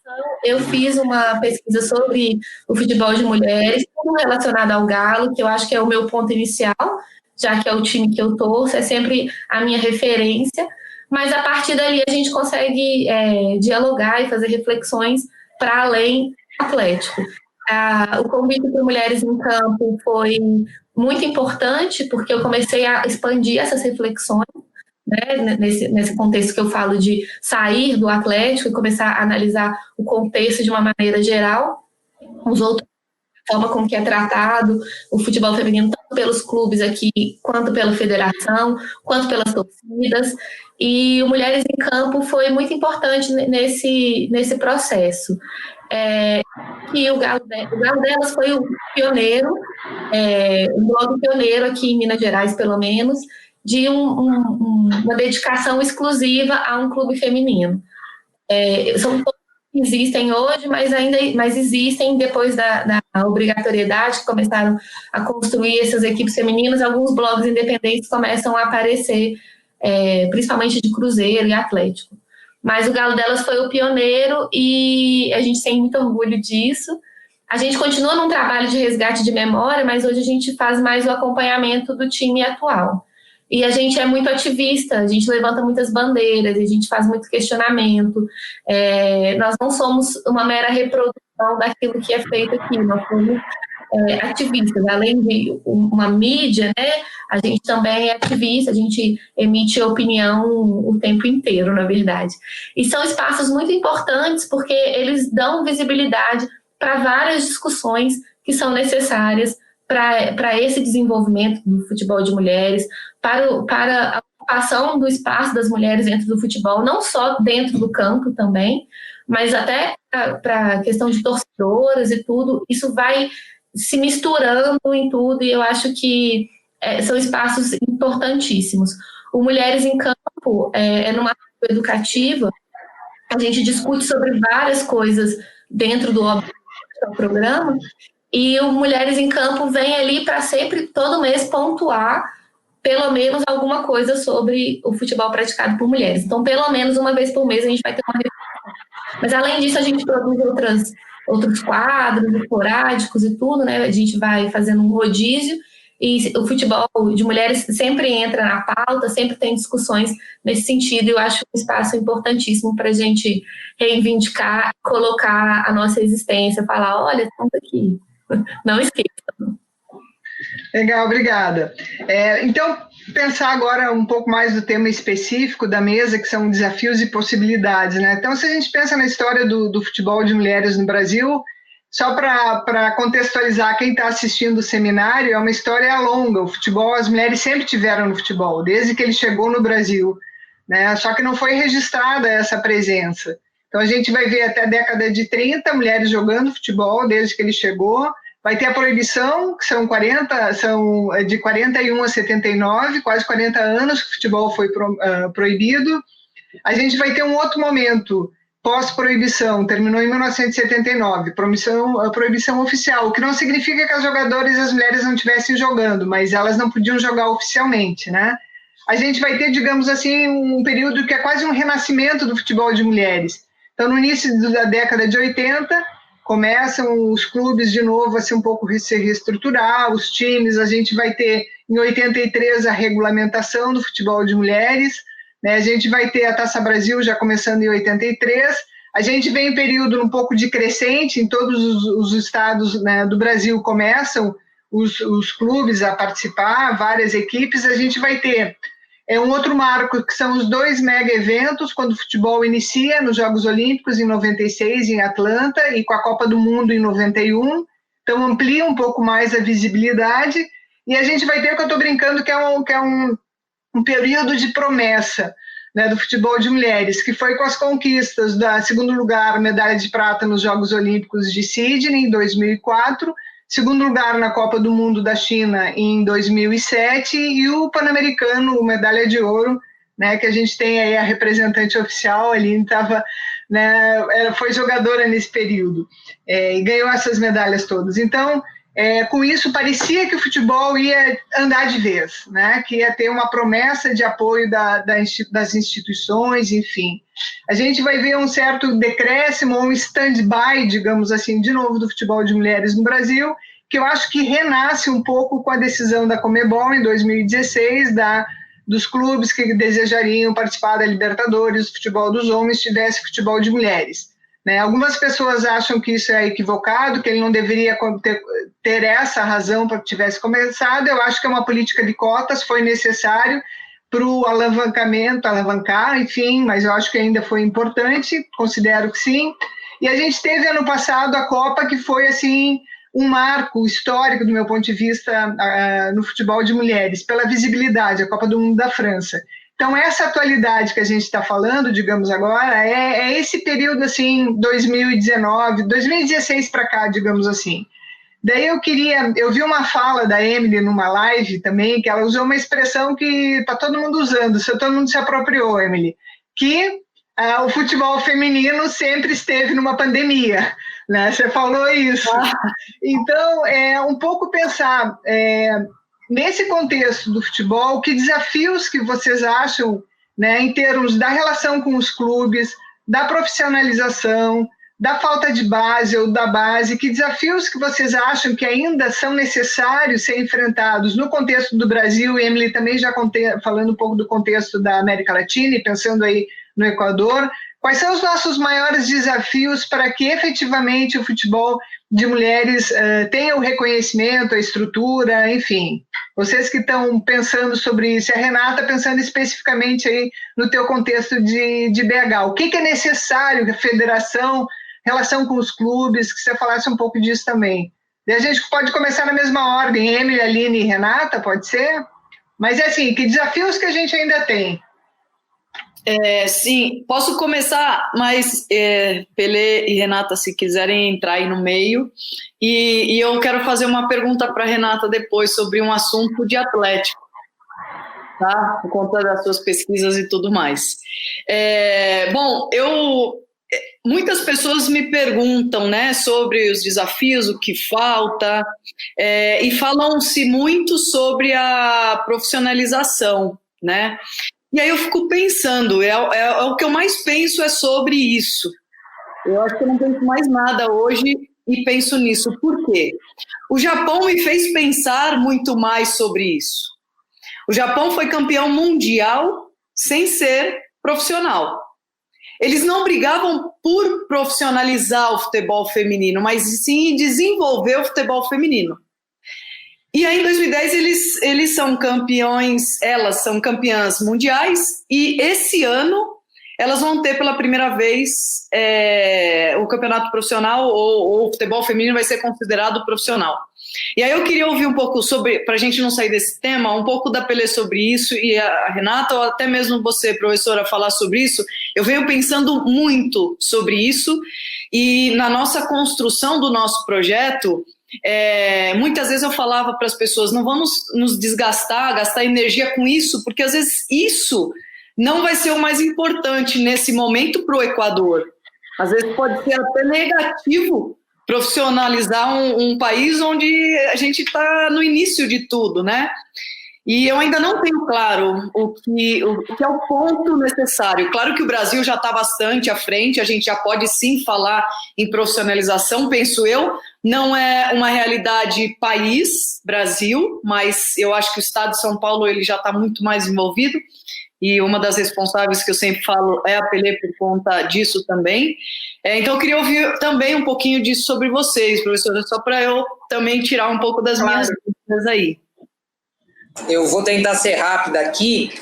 eu fiz uma pesquisa sobre o futebol de mulheres, tudo relacionado ao Galo, que eu acho que é o meu ponto inicial, já que é o time que eu torço, é sempre a minha referência. Mas, a partir dali, a gente consegue dialogar e fazer reflexões para além do Atlético. O convite para Mulheres em Campo foi muito importante, porque eu comecei a expandir essas reflexões, né, nesse contexto que eu falo de sair do Atlético e começar a analisar o contexto de uma maneira geral, os outros, a forma como que é tratado o futebol feminino, tanto pelos clubes aqui, quanto pela federação, quanto pelas torcidas. E o Mulheres em Campo foi muito importante nesse processo. Que o Galo Delas foi o pioneiro, um blog pioneiro aqui em Minas Gerais, pelo menos, de uma dedicação exclusiva a um clube feminino. São todos que existem hoje, mas existem depois da obrigatoriedade, que começaram a construir essas equipes femininas, alguns blogs independentes começam a aparecer principalmente de Cruzeiro e Atlético. Mas o Galo delas foi o pioneiro e a gente tem muito orgulho disso. A gente continua num trabalho de resgate de memória, mas hoje a gente faz mais o acompanhamento do time atual. E a gente é muito ativista, a gente levanta muitas bandeiras, a gente faz muito questionamento. Nós não somos uma mera reprodução daquilo que é feito aqui, nós somos ativistas. Além de uma mídia, né, a gente também é ativista, a gente emite opinião o tempo inteiro, na verdade. E são espaços muito importantes porque eles dão visibilidade para várias discussões que são necessárias para esse desenvolvimento do futebol de mulheres, para a ocupação do espaço das mulheres dentro do futebol, não só dentro do campo também, mas até para a questão de torcedoras e tudo. Isso vai se misturando em tudo e eu acho que são espaços importantíssimos. O Mulheres em Campo numa área educativa, a gente discute sobre várias coisas dentro do programa, e o Mulheres em Campo vem ali para sempre, todo mês, pontuar pelo menos alguma coisa sobre o futebol praticado por mulheres. Então, pelo menos uma vez por mês a gente vai ter uma reflexão. Mas, além disso, a gente produz outros quadros esporádicos e tudo, né? A gente vai fazendo um rodízio e o futebol de mulheres sempre entra na pauta, sempre tem discussões nesse sentido, e eu acho um espaço importantíssimo para a gente reivindicar, colocar a nossa existência, falar, olha, estamos aqui, não esqueçam. Legal, obrigada. Então, pensar agora um pouco mais do tema específico da mesa, que são desafios e possibilidades, né? Então, se a gente pensa na história do futebol de mulheres no Brasil, só para contextualizar quem está assistindo o seminário, é uma história longa. O futebol, as mulheres sempre tiveram no futebol, desde que ele chegou no Brasil, né? Só que não foi registrada essa presença. Então, a gente vai ver até a década de 30 mulheres jogando futebol, desde que ele chegou. Vai ter a proibição, que são de 41 a 79, quase 40 anos que o futebol foi proibido. A gente vai ter um outro momento, pós-proibição, terminou em 1979, a proibição oficial, o que não significa que as jogadoras e as mulheres não estivessem jogando, mas elas não podiam jogar oficialmente, né? A gente vai ter, digamos assim, um período que é quase um renascimento do futebol de mulheres. Então, no início da década de 80, começam os clubes de novo a se reestruturar, os times, a gente vai ter em 83 a regulamentação do futebol de mulheres, né? A gente vai ter a Taça Brasil já começando em 83, a gente vem em período um pouco de crescente, em todos os estados, né, do Brasil começam os clubes a participar, várias equipes, a gente vai ter um outro marco, que são os 2 mega eventos, quando o futebol inicia nos Jogos Olímpicos em 96 em Atlanta e com a Copa do Mundo em 91, então amplia um pouco mais a visibilidade, e a gente vai ter, que eu estou brincando, que é um período de promessa, né, do futebol de mulheres, que foi com as conquistas da segundo lugar, medalha de prata nos Jogos Olímpicos de Sydney em 2004, segundo lugar na Copa do Mundo da China em 2007 e o Pan-Americano, medalha de ouro, né, que a gente tem aí a representante oficial, a Aline foi jogadora nesse período e ganhou essas medalhas todas. Então, com isso, parecia que o futebol ia andar de vez, né, que ia ter uma promessa de apoio das instituições, enfim. A gente vai ver um certo decréscimo, um stand-by, digamos assim, de novo, do futebol de mulheres no Brasil, que eu acho que renasce um pouco com a decisão da Conmebol em 2016, dos clubes que desejariam participar da Libertadores, do futebol dos homens, tivesse futebol de mulheres, né? Algumas pessoas acham que isso é equivocado, que ele não deveria ter essa razão para que tivesse começado. Eu acho que é uma política de cotas, foi necessário para o alavancar, enfim, mas eu acho que ainda foi importante, considero que sim. E a gente teve ano passado a Copa, que foi assim um marco histórico do meu ponto de vista no futebol de mulheres, pela visibilidade, a Copa do Mundo da França. Então, essa atualidade que a gente está falando, digamos agora, é esse período assim, 2019, 2016 para cá, digamos assim. Daí eu vi uma fala da Emily numa live também, que ela usou uma expressão que está todo mundo usando, todo mundo se apropriou, Emily, que o futebol feminino sempre esteve numa pandemia, né? Você falou isso. Então, um pouco pensar, nesse contexto do futebol, que desafios que vocês acham, né, em termos da relação com os clubes, da profissionalização, da falta de base ou da base, que desafios que vocês acham que ainda são necessários ser enfrentados no contexto do Brasil, e Emily também já falando um pouco do contexto da América Latina e pensando aí no Equador, quais são os nossos maiores desafios para que efetivamente o futebol de mulheres tenha o reconhecimento, a estrutura, enfim. Vocês que estão pensando sobre isso, a Renata pensando especificamente aí no teu contexto de BH, o que é necessário, a federação, relação com os clubes, que você falasse um pouco disso também. E a gente pode começar na mesma ordem, Emily, Aline e Renata, pode ser? Mas é assim, que desafios que a gente ainda tem? Sim, posso começar, mas Pelé e Renata, se quiserem entrar aí no meio, e eu quero fazer uma pergunta para a Renata depois sobre um assunto de Atlético, tá? Por conta das suas pesquisas e tudo mais. Bom, muitas pessoas me perguntam, né, sobre os desafios, o que falta, e falam-se muito sobre a profissionalização, né? E aí eu fico pensando, o que eu mais penso é sobre isso. Eu acho que eu não penso mais nada hoje e penso nisso. Por quê? O Japão me fez pensar muito mais sobre isso. O Japão foi campeão mundial sem ser profissional. Eles não brigavam por profissionalizar o futebol feminino, mas sim desenvolver o futebol feminino. E aí, em 2010, eles são campeões, elas são campeãs mundiais, e esse ano elas vão ter pela primeira vez o campeonato profissional, ou o futebol feminino vai ser considerado profissional. E aí eu queria ouvir um pouco sobre, para a gente não sair desse tema, um pouco da Pelé sobre isso, e a Renata, ou até mesmo você, professora, falar sobre isso. Eu venho pensando muito sobre isso, e na nossa construção do nosso projeto, muitas vezes eu falava para as pessoas, não vamos nos desgastar, gastar energia com isso, porque às vezes isso não vai ser o mais importante nesse momento para o Equador. Às vezes pode ser até negativo profissionalizar um país onde a gente está no início de tudo, né? E eu ainda não tenho claro o que é o ponto necessário. Claro que o Brasil já está bastante à frente, a gente já pode sim falar em profissionalização, penso eu. Não é uma realidade país, Brasil, mas eu acho que o Estado de São Paulo ele já está muito mais envolvido, e uma das responsáveis que eu sempre falo é a Pelé por conta disso também. Então eu queria ouvir também um pouquinho disso sobre vocês, professora, só para eu também tirar um pouco das minhas dúvidas aí. Eu vou tentar ser rápida aqui.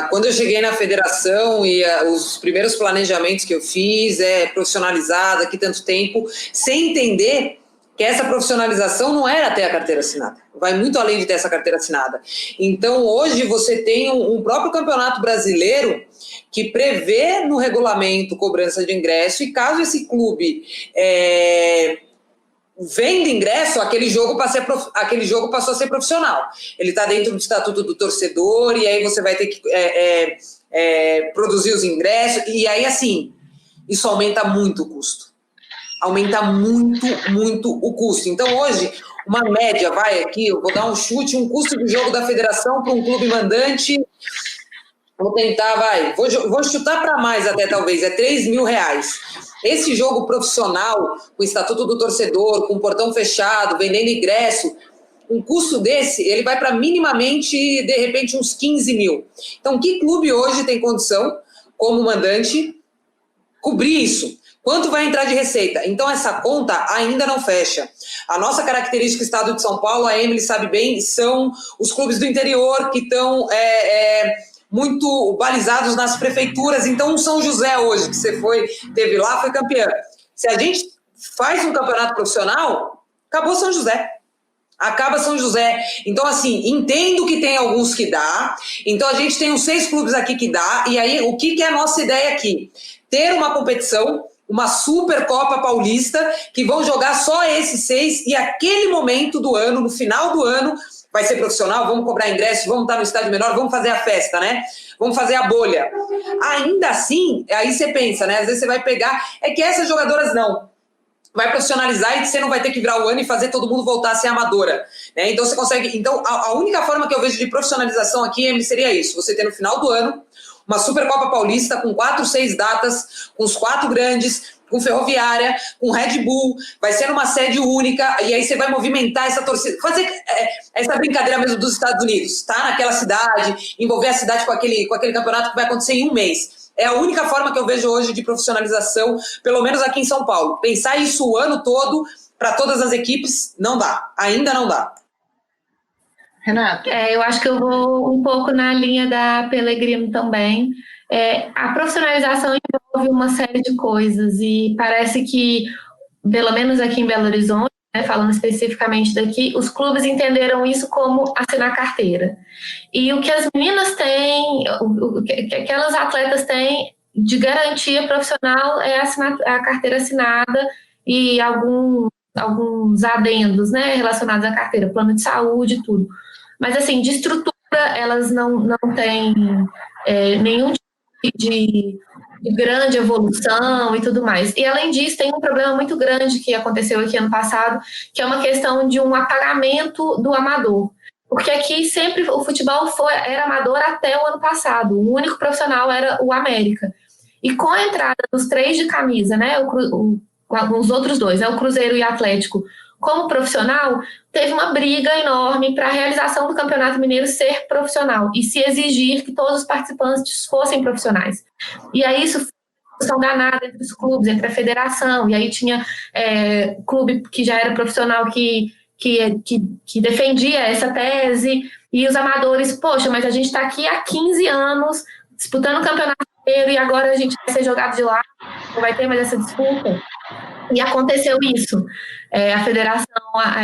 Quando eu cheguei na federação e os primeiros planejamentos que eu fiz, profissionalizada aqui tanto tempo, sem entender que essa profissionalização não era ter a carteira assinada. Vai muito além de ter essa carteira assinada. Então, hoje você tem um próprio campeonato brasileiro que prevê no regulamento cobrança de ingresso, e caso esse clube venda ingresso, aquele jogo passou a ser profissional. Ele está dentro do estatuto do torcedor, e aí você vai ter que produzir os ingressos, e aí, assim, isso aumenta muito o custo. Aumenta muito, muito o custo. Então, hoje, uma média, eu vou dar um chute, um custo do jogo da federação para um clube mandante, vou tentar, vou chutar para mais até talvez, R$3.000. Esse jogo profissional, com o estatuto do torcedor, com o portão fechado, vendendo ingresso, um custo desse, ele vai para minimamente, de repente, uns 15 mil. Então, que clube hoje tem condição, como mandante, cobrir isso? Quanto vai entrar de receita? Então, essa conta ainda não fecha. A nossa característica do estado de São Paulo, a Emily sabe bem, são os clubes do interior que estão muito balizados nas prefeituras. Então, o São José hoje, que você teve lá, foi campeã. Se a gente faz um campeonato profissional, acabou São José. Acaba São José. Então, assim, entendo que tem alguns que dá. Então, a gente tem uns 6 clubes aqui que dá. E aí, o que é a nossa ideia aqui? Ter uma competição, uma Supercopa Paulista, que vão jogar só esses 6, e aquele momento do ano, no final do ano, vai ser profissional, vamos cobrar ingresso, vamos estar no estádio menor, vamos fazer a festa, né? Vamos fazer a bolha. Ainda assim, aí você pensa, né? Às vezes você vai pegar, que essas jogadoras não. vai profissionalizar e você não vai ter que virar o ano e fazer todo mundo voltar a ser amadora, né? Então você consegue. Então, a única forma que eu vejo de profissionalização aqui, Emily, seria isso: você ter no final do ano uma Supercopa Paulista com 4, 6 datas, com os 4 grandes, com Ferroviária, com Red Bull, vai ser numa sede única, e aí você vai movimentar essa torcida, fazer essa brincadeira mesmo dos Estados Unidos, tá naquela cidade, envolver a cidade com aquele campeonato que vai acontecer em um mês. É a única forma que eu vejo hoje de profissionalização, pelo menos aqui em São Paulo. Pensar isso o ano todo para todas as equipes, não dá, ainda não dá. Renata? Eu acho que eu vou um pouco na linha da Pellegrino também. A profissionalização envolve uma série de coisas e parece que, pelo menos aqui em Belo Horizonte, né, falando especificamente daqui, os clubes entenderam isso como assinar carteira. E o que as meninas têm, o que aquelas atletas têm de garantia profissional é a carteira assinada e alguns adendos, né, relacionados à carteira, plano de saúde e tudo. Mas, assim, de estrutura, elas não têm nenhum tipo de grande evolução e tudo mais. E, além disso, tem um problema muito grande que aconteceu aqui ano passado, que é uma questão de um apagamento do amador. Porque aqui sempre o futebol era amador até o ano passado. O único profissional era o América. E com a entrada dos 3 de camisa, né, os outros 2, né, o Cruzeiro e o Atlético, como profissional, teve uma briga enorme para a realização do Campeonato Mineiro ser profissional e se exigir que todos os participantes fossem profissionais. E aí isso foi uma discussão danada entre os clubes, entre a federação, e aí tinha clube que já era profissional que defendia essa tese, e os amadores, poxa, mas a gente está aqui há 15 anos disputando o Campeonato Mineiro e agora a gente vai ser jogado de lá, não vai ter mais essa disputa. E aconteceu isso. A federação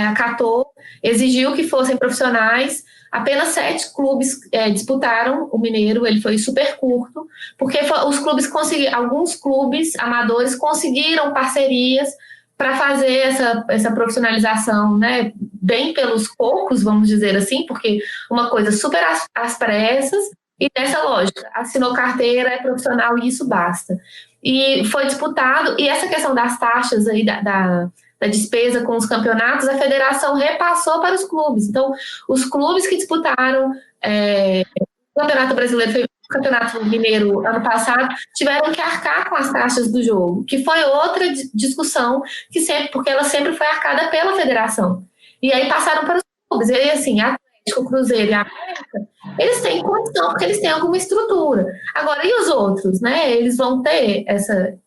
acatou, exigiu que fossem profissionais. Apenas 7 clubes disputaram o Mineiro, ele foi super curto, porque os clubes alguns clubes amadores conseguiram parcerias para fazer essa profissionalização, né, bem pelos poucos, vamos dizer assim, porque uma coisa super às pressas, e nessa lógica, assinou carteira, é profissional e isso basta. E foi disputado, e essa questão das taxas aí da despesa com os campeonatos, a federação repassou para os clubes. Então, os clubes que disputaram o Campeonato Brasileiro, o Campeonato Mineiro ano passado, tiveram que arcar com as taxas do jogo, que foi outra discussão, porque ela sempre foi arcada pela federação. E aí passaram para os clubes. E aí, assim, Atlético, Cruzeiro e América, eles têm condição, porque eles têm alguma estrutura. Agora, e os outros, né? Eles vão ter essa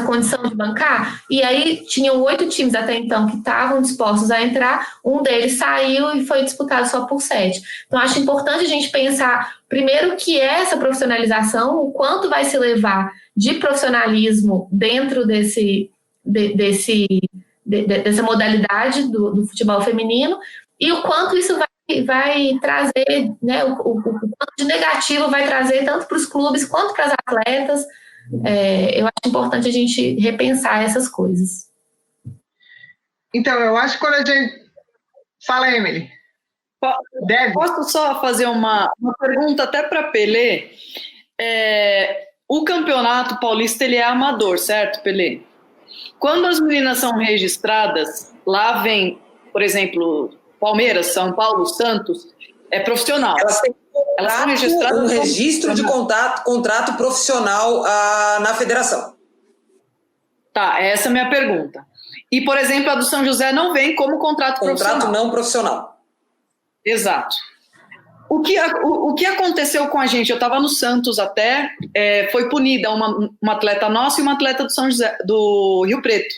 condição de bancar? E aí, tinham 8 times até então que estavam dispostos a entrar, um deles saiu e foi disputado só por 7. Então, acho importante a gente pensar, primeiro, que é essa profissionalização, o quanto vai se levar de profissionalismo dentro dessa modalidade do futebol feminino, e o quanto isso vai trazer, né, o quanto de negativo vai trazer tanto para os clubes quanto para as atletas. Eu acho importante a gente repensar essas coisas. Então, eu acho que quando a gente... Fala, Emily. Posso só fazer uma pergunta até para Pelé? O Campeonato Paulista, ele é amador, certo, Pelé? Quando as meninas são registradas, lá vem, por exemplo, Palmeiras, São Paulo, Santos, é profissional. Elas têm um registro de contrato profissional na federação. Tá, essa é a minha pergunta. E, por exemplo, a do São José não vem como contrato profissional. Contrato não profissional. Exato. O que aconteceu com a gente? Eu estava no Santos até, foi punida uma atleta nossa e uma atleta do São José, do Rio Preto.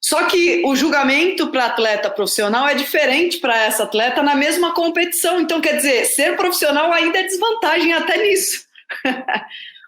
Só que o julgamento para atleta profissional é diferente para essa atleta na mesma competição. Então, quer dizer, ser profissional ainda é desvantagem até nisso.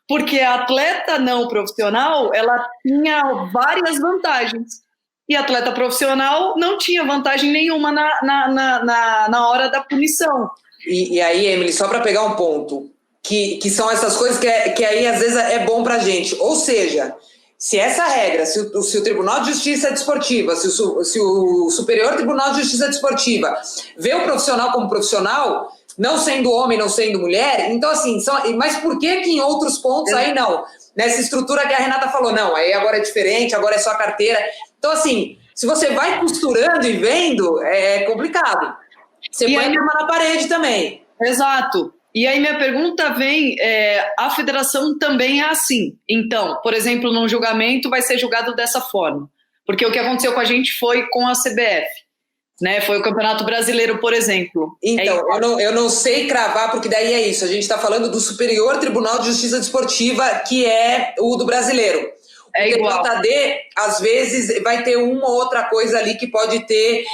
Porque a atleta não profissional, ela tinha várias vantagens. E a atleta profissional não tinha vantagem nenhuma na hora da punição. E aí, Emily, só para pegar um ponto, que são essas coisas que aí às vezes é bom para a gente. Ou seja, se essa regra, se o Tribunal de Justiça Desportiva, se o Superior Tribunal de Justiça Desportiva vê o profissional como profissional, não sendo homem, não sendo mulher. Então, assim, mas por que em outros pontos aí não? Nessa estrutura que a Renata falou, não, aí agora é diferente, agora é só a carteira. Então, assim, se você vai costurando e vendo, é complicado. Você põe a arma na parede também. Exato. E aí minha pergunta vem, a federação também é assim. Então, por exemplo, num julgamento vai ser julgado dessa forma. Porque o que aconteceu com a gente foi com a CBF. Né? Foi o Campeonato Brasileiro, por exemplo. Então, eu não sei cravar, porque daí é isso. A gente está falando do Superior Tribunal de Justiça Desportiva, que é o do brasileiro. É igual. O TJD, às vezes, vai ter uma ou outra coisa ali que pode ter...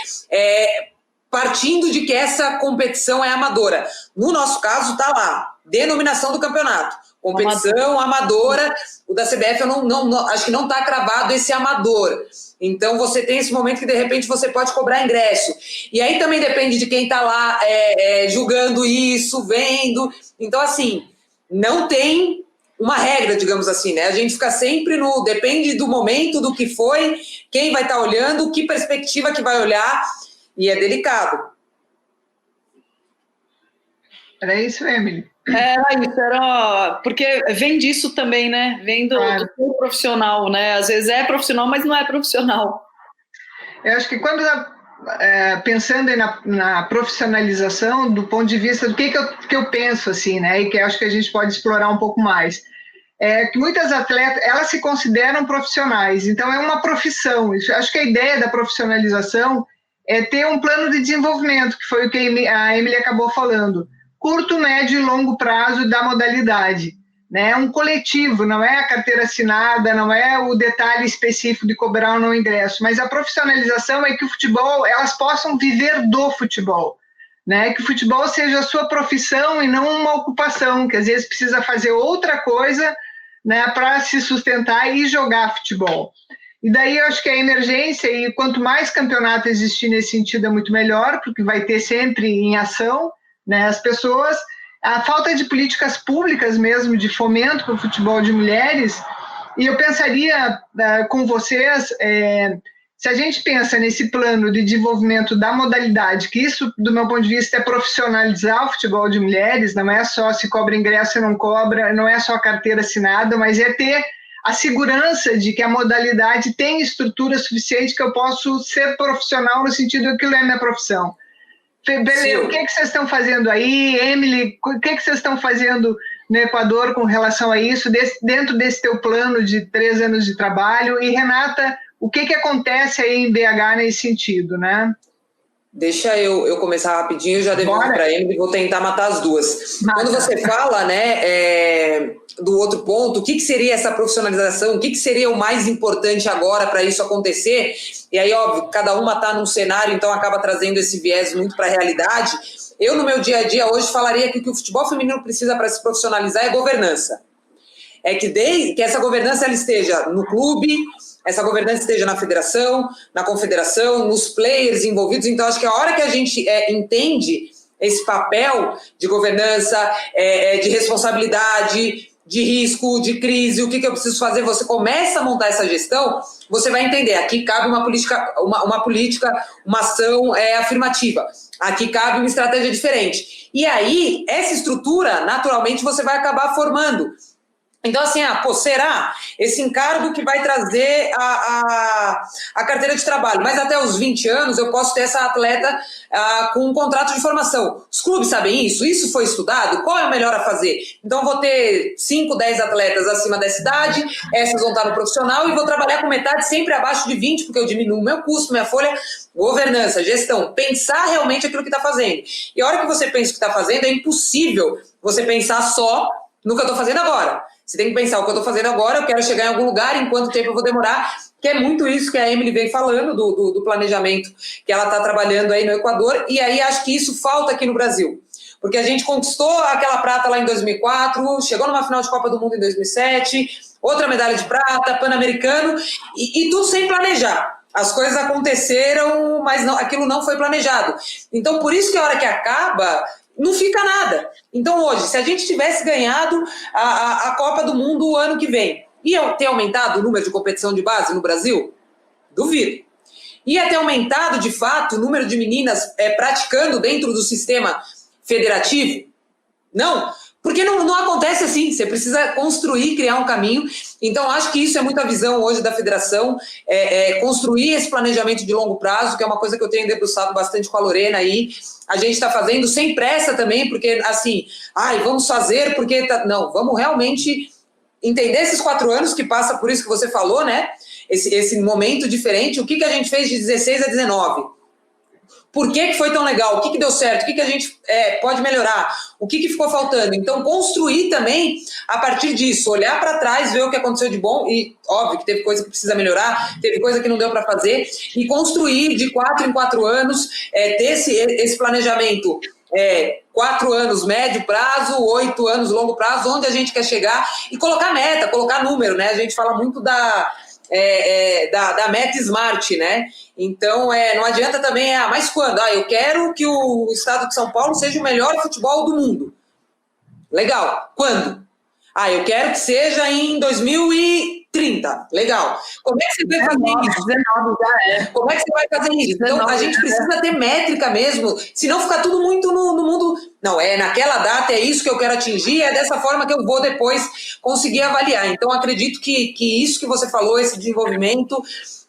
partindo de que essa competição é amadora. No nosso caso, está lá, denominação do campeonato. Competição amadora, o da CBF eu não acho que não está cravado esse amador. Então você tem esse momento que de repente você pode cobrar ingresso. E aí também depende de quem está lá julgando isso, vendo. Então assim, não tem uma regra, digamos assim, né? A gente fica sempre depende do momento, do que foi, quem vai estar olhando, que perspectiva que vai olhar. E é delicado. Era isso, Emily? Era isso, porque vem disso também, né? Vem do seu profissional, né? Às vezes é profissional, mas não é profissional. Eu acho que quando, pensando na profissionalização, do ponto de vista do que eu penso, assim, né? E que acho que a gente pode explorar um pouco mais. Que muitas atletas, elas se consideram profissionais, então é uma profissão. Acho que a ideia da profissionalização é ter um plano de desenvolvimento, que foi o que a Emily acabou falando, curto, médio e longo prazo da modalidade. Né? É um coletivo, não é a carteira assinada, não é o detalhe específico de cobrar ou não ingresso, mas a profissionalização é que o futebol, elas possam viver do futebol. Né? Que o futebol seja a sua profissão e não uma ocupação, que às vezes precisa fazer outra coisa, né, para se sustentar e jogar futebol. E daí eu acho que a emergência, e quanto mais campeonato existir nesse sentido é muito melhor, porque vai ter sempre em ação, né, as pessoas, a falta de políticas públicas mesmo, de fomento para o futebol de mulheres, e eu pensaria com vocês, se a gente pensa nesse plano de desenvolvimento da modalidade, que isso, do meu ponto de vista, é profissionalizar o futebol de mulheres, não é só se cobra ingresso ou não cobra, não é só carteira assinada, mas é ter a segurança de que a modalidade tem estrutura suficiente que eu posso ser profissional no sentido de que aquilo é minha profissão. Beleza, o que vocês estão fazendo aí? Emily, o que vocês estão fazendo no Equador com relação a isso, dentro desse teu plano de 3 anos de trabalho? E, Renata, o que acontece aí em BH nesse sentido, né? Deixa eu começar rapidinho, eu já devolvo para a Emily, vou tentar matar as duas. Quando você fala, né, do outro ponto, o que seria essa profissionalização, o que seria o mais importante agora para isso acontecer? E aí, óbvio, cada uma está num cenário, então acaba trazendo esse viés muito para a realidade. Eu, no meu dia a dia, hoje, falaria que o que o futebol feminino precisa para se profissionalizar é governança. É que essa governança ela esteja no clube, essa governança esteja na federação, na confederação, nos players envolvidos. Então, acho que a hora que a gente entende esse papel de governança, de responsabilidade, de risco, de crise, o que eu preciso fazer, você começa a montar essa gestão, você vai entender, aqui cabe uma política, uma ação afirmativa, aqui cabe uma estratégia diferente. E aí, essa estrutura, naturalmente, você vai acabar formando. Então, assim, será esse encargo que vai trazer a carteira de trabalho, mas até os 20 anos eu posso ter essa atleta com um contrato de formação. Os clubes sabem isso? Isso foi estudado? Qual é o melhor a fazer? Então, vou ter 5, 10 atletas acima dessa idade, essas vão estar no profissional e vou trabalhar com metade sempre abaixo de 20, porque eu diminuo o meu custo, minha folha, governança, gestão, pensar realmente aquilo que está fazendo. E a hora que você pensa o que está fazendo, é impossível você pensar só no que eu estou fazendo agora. Você tem que pensar o que eu estou fazendo agora, eu quero chegar em algum lugar, em quanto tempo eu vou demorar, que é muito isso que a Emily vem falando do planejamento que ela está trabalhando aí no Equador, e aí acho que isso falta aqui no Brasil. Porque a gente conquistou aquela prata lá em 2004, chegou numa final de Copa do Mundo em 2007, outra medalha de prata, Pan-Americano, e tudo sem planejar. As coisas aconteceram, mas aquilo não foi planejado. Então, por isso que a hora que acaba, não fica nada. Então, hoje, se a gente tivesse ganhado a Copa do Mundo o ano que vem, ia ter aumentado o número de competição de base no Brasil? Duvido. Ia ter aumentado, de fato, o número de meninas praticando dentro do sistema federativo? Não, porque não acontece assim, você precisa construir, criar um caminho. Então, acho que isso é muita visão hoje da federação, construir esse planejamento de longo prazo, que é uma coisa que eu tenho debruçado bastante com a Lorena aí. A gente está fazendo sem pressa também, porque assim, vamos fazer porque... Não, vamos realmente entender esses 4 anos que passa por isso que você falou, né? Esse momento diferente, o que a gente fez de 16 a 19? Por que foi tão legal? O que deu certo? O que a gente pode melhorar? O que ficou faltando? Então, construir também a partir disso, olhar para trás, ver o que aconteceu de bom, e óbvio que teve coisa que precisa melhorar, teve coisa que não deu para fazer, e construir de 4 em 4 anos, ter esse planejamento, 4 anos médio prazo, 8 anos longo prazo, onde a gente quer chegar, e colocar meta, colocar número, né? A gente fala muito da meta smart, né? Então, não adianta também, mas quando? Eu quero que o estado de São Paulo seja o melhor futebol do mundo. Legal. Quando? Eu quero que seja em 2030. Legal. Como é que você vai fazer isso? 19 já é. Como é que você vai fazer isso? Então, a gente precisa ter métrica mesmo, senão fica tudo muito no mundo... Não, naquela data, é isso que eu quero atingir, é dessa forma que eu vou depois conseguir avaliar. Então, acredito que isso que você falou, esse desenvolvimento,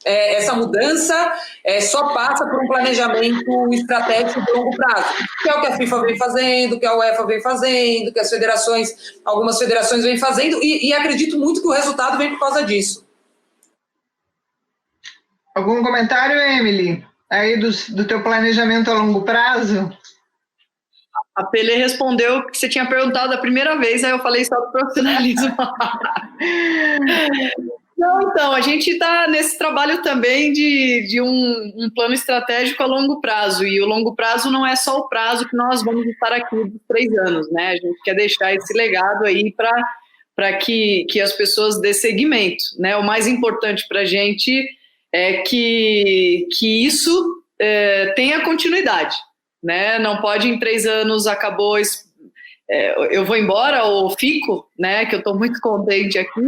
essa mudança, só passa por um planejamento estratégico de longo prazo, que é o que a FIFA vem fazendo, que a UEFA vem fazendo, que algumas federações vêm fazendo, e acredito muito que o resultado vem por causa disso. Algum comentário, Emily? Aí do teu planejamento a longo prazo? A Pelé respondeu que você tinha perguntado a primeira vez, aí eu falei só do profissionalismo. Não, então, a gente está nesse trabalho também de um plano estratégico a longo prazo, e o longo prazo não é só o prazo que nós vamos estar aqui dos 3 anos, né? A gente quer deixar esse legado aí para que as pessoas dê seguimento, né? O mais importante para a gente é que isso tenha continuidade, né? Não pode em 3 anos acabou, eu vou embora ou fico, né? Que eu estou muito contente aqui,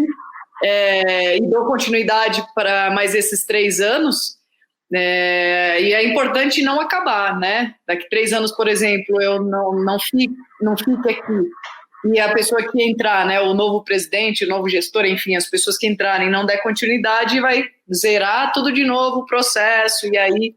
e dou continuidade para mais esses 3 anos, e é importante não acabar, né? Daqui 3 anos, por exemplo, eu não fique aqui, e a pessoa que entrar, né, o novo presidente, o novo gestor, enfim, as pessoas que entrarem não der continuidade, vai zerar tudo de novo o processo, e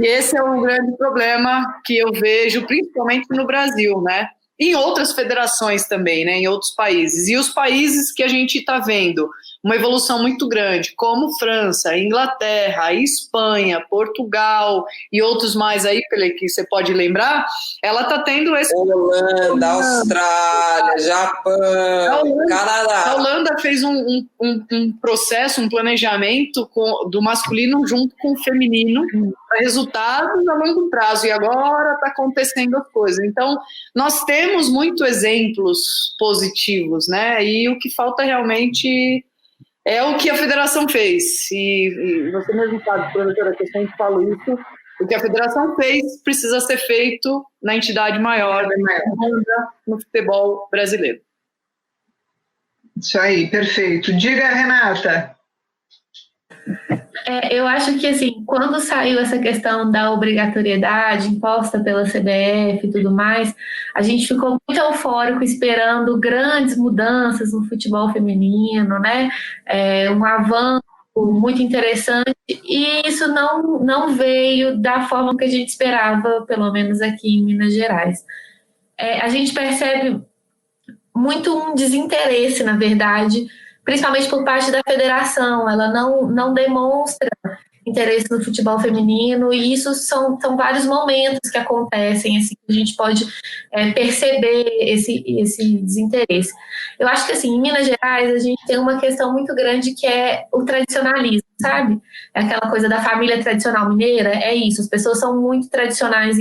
esse é um grande problema que eu vejo, principalmente no Brasil, né? Em outras federações também, né, em outros países. E os países que a gente está vendo uma evolução muito grande, como França, Inglaterra, Espanha, Portugal e outros mais aí, que você pode lembrar, ela está tendo esse... Holanda, Austrália, Japão, Canadá. A Holanda fez um processo, um planejamento do masculino junto com o feminino, para resultados a longo prazo, e agora está acontecendo as coisas. Então, nós temos muitos exemplos positivos, né? E o que falta realmente é o que a federação fez. E você mesmo sabe, professora, que eu sempre falo isso, o que a federação fez precisa ser feito na entidade maior, no futebol brasileiro. Isso aí, perfeito. Diga, Renata. Eu acho que, assim, quando saiu essa questão da obrigatoriedade imposta pela CBF e tudo mais, a gente ficou muito eufórico esperando grandes mudanças no futebol feminino, né? Um avanço muito interessante, e isso não veio da forma que a gente esperava, pelo menos aqui em Minas Gerais. A gente percebe muito um desinteresse, na verdade, principalmente por parte da federação. Ela não demonstra interesse no futebol feminino, e isso são vários momentos que acontecem, assim, que a gente pode perceber esse desinteresse. Eu acho que, assim, em Minas Gerais, a gente tem uma questão muito grande que é o tradicionalismo, sabe? É aquela coisa da família tradicional mineira, é isso, as pessoas são muito tradicionais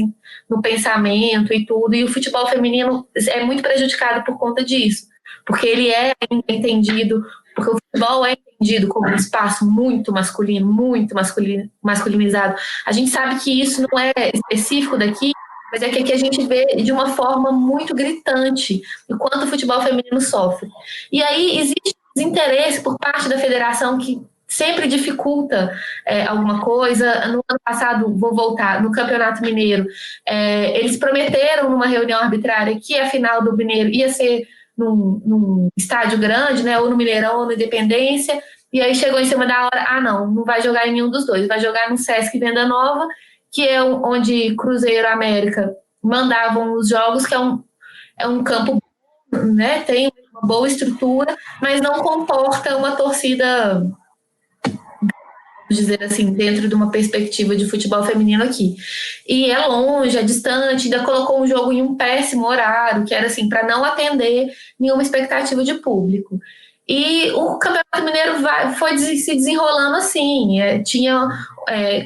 no pensamento e tudo, e o futebol feminino é muito prejudicado por conta disso, porque ele é entendido, porque o futebol é entendido como um espaço muito masculinizado. A gente sabe que isso não é específico daqui, mas é que aqui a gente vê de uma forma muito gritante o quanto o futebol feminino sofre. E aí existe desinteresse por parte da federação, que sempre dificulta alguma coisa. No ano passado, vou voltar, no Campeonato Mineiro, eles prometeram numa reunião arbitrária que a final do Mineiro ia ser num estádio grande, né, ou no Mineirão ou na Independência, e aí chegou em cima da hora, não vai jogar em nenhum dos dois, vai jogar no Sesc Venda Nova, que é onde Cruzeiro e América mandavam os jogos, que é um campo, né, tem uma boa estrutura, mas não comporta uma torcida, dizer assim, dentro de uma perspectiva de futebol feminino aqui. E é longe, é distante, ainda colocou um jogo em um péssimo horário, que era assim, para não atender nenhuma expectativa de público. E o Campeonato Mineiro foi se desenrolando assim,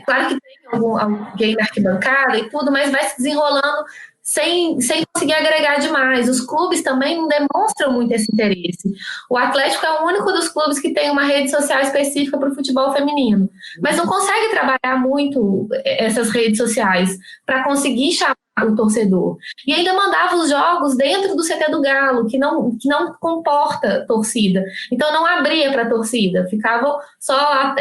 claro que tem alguém na arquibancada e tudo, mas vai se desenrolando sem conseguir agregar demais. Os clubes também não demonstram muito esse interesse. O Atlético é o único dos clubes que tem uma rede social específica para o futebol feminino, mas não consegue trabalhar muito essas redes sociais para conseguir chamar o torcedor. E ainda mandava os jogos dentro do CT do Galo, que não comporta torcida. Então não abria para a torcida, ficavam só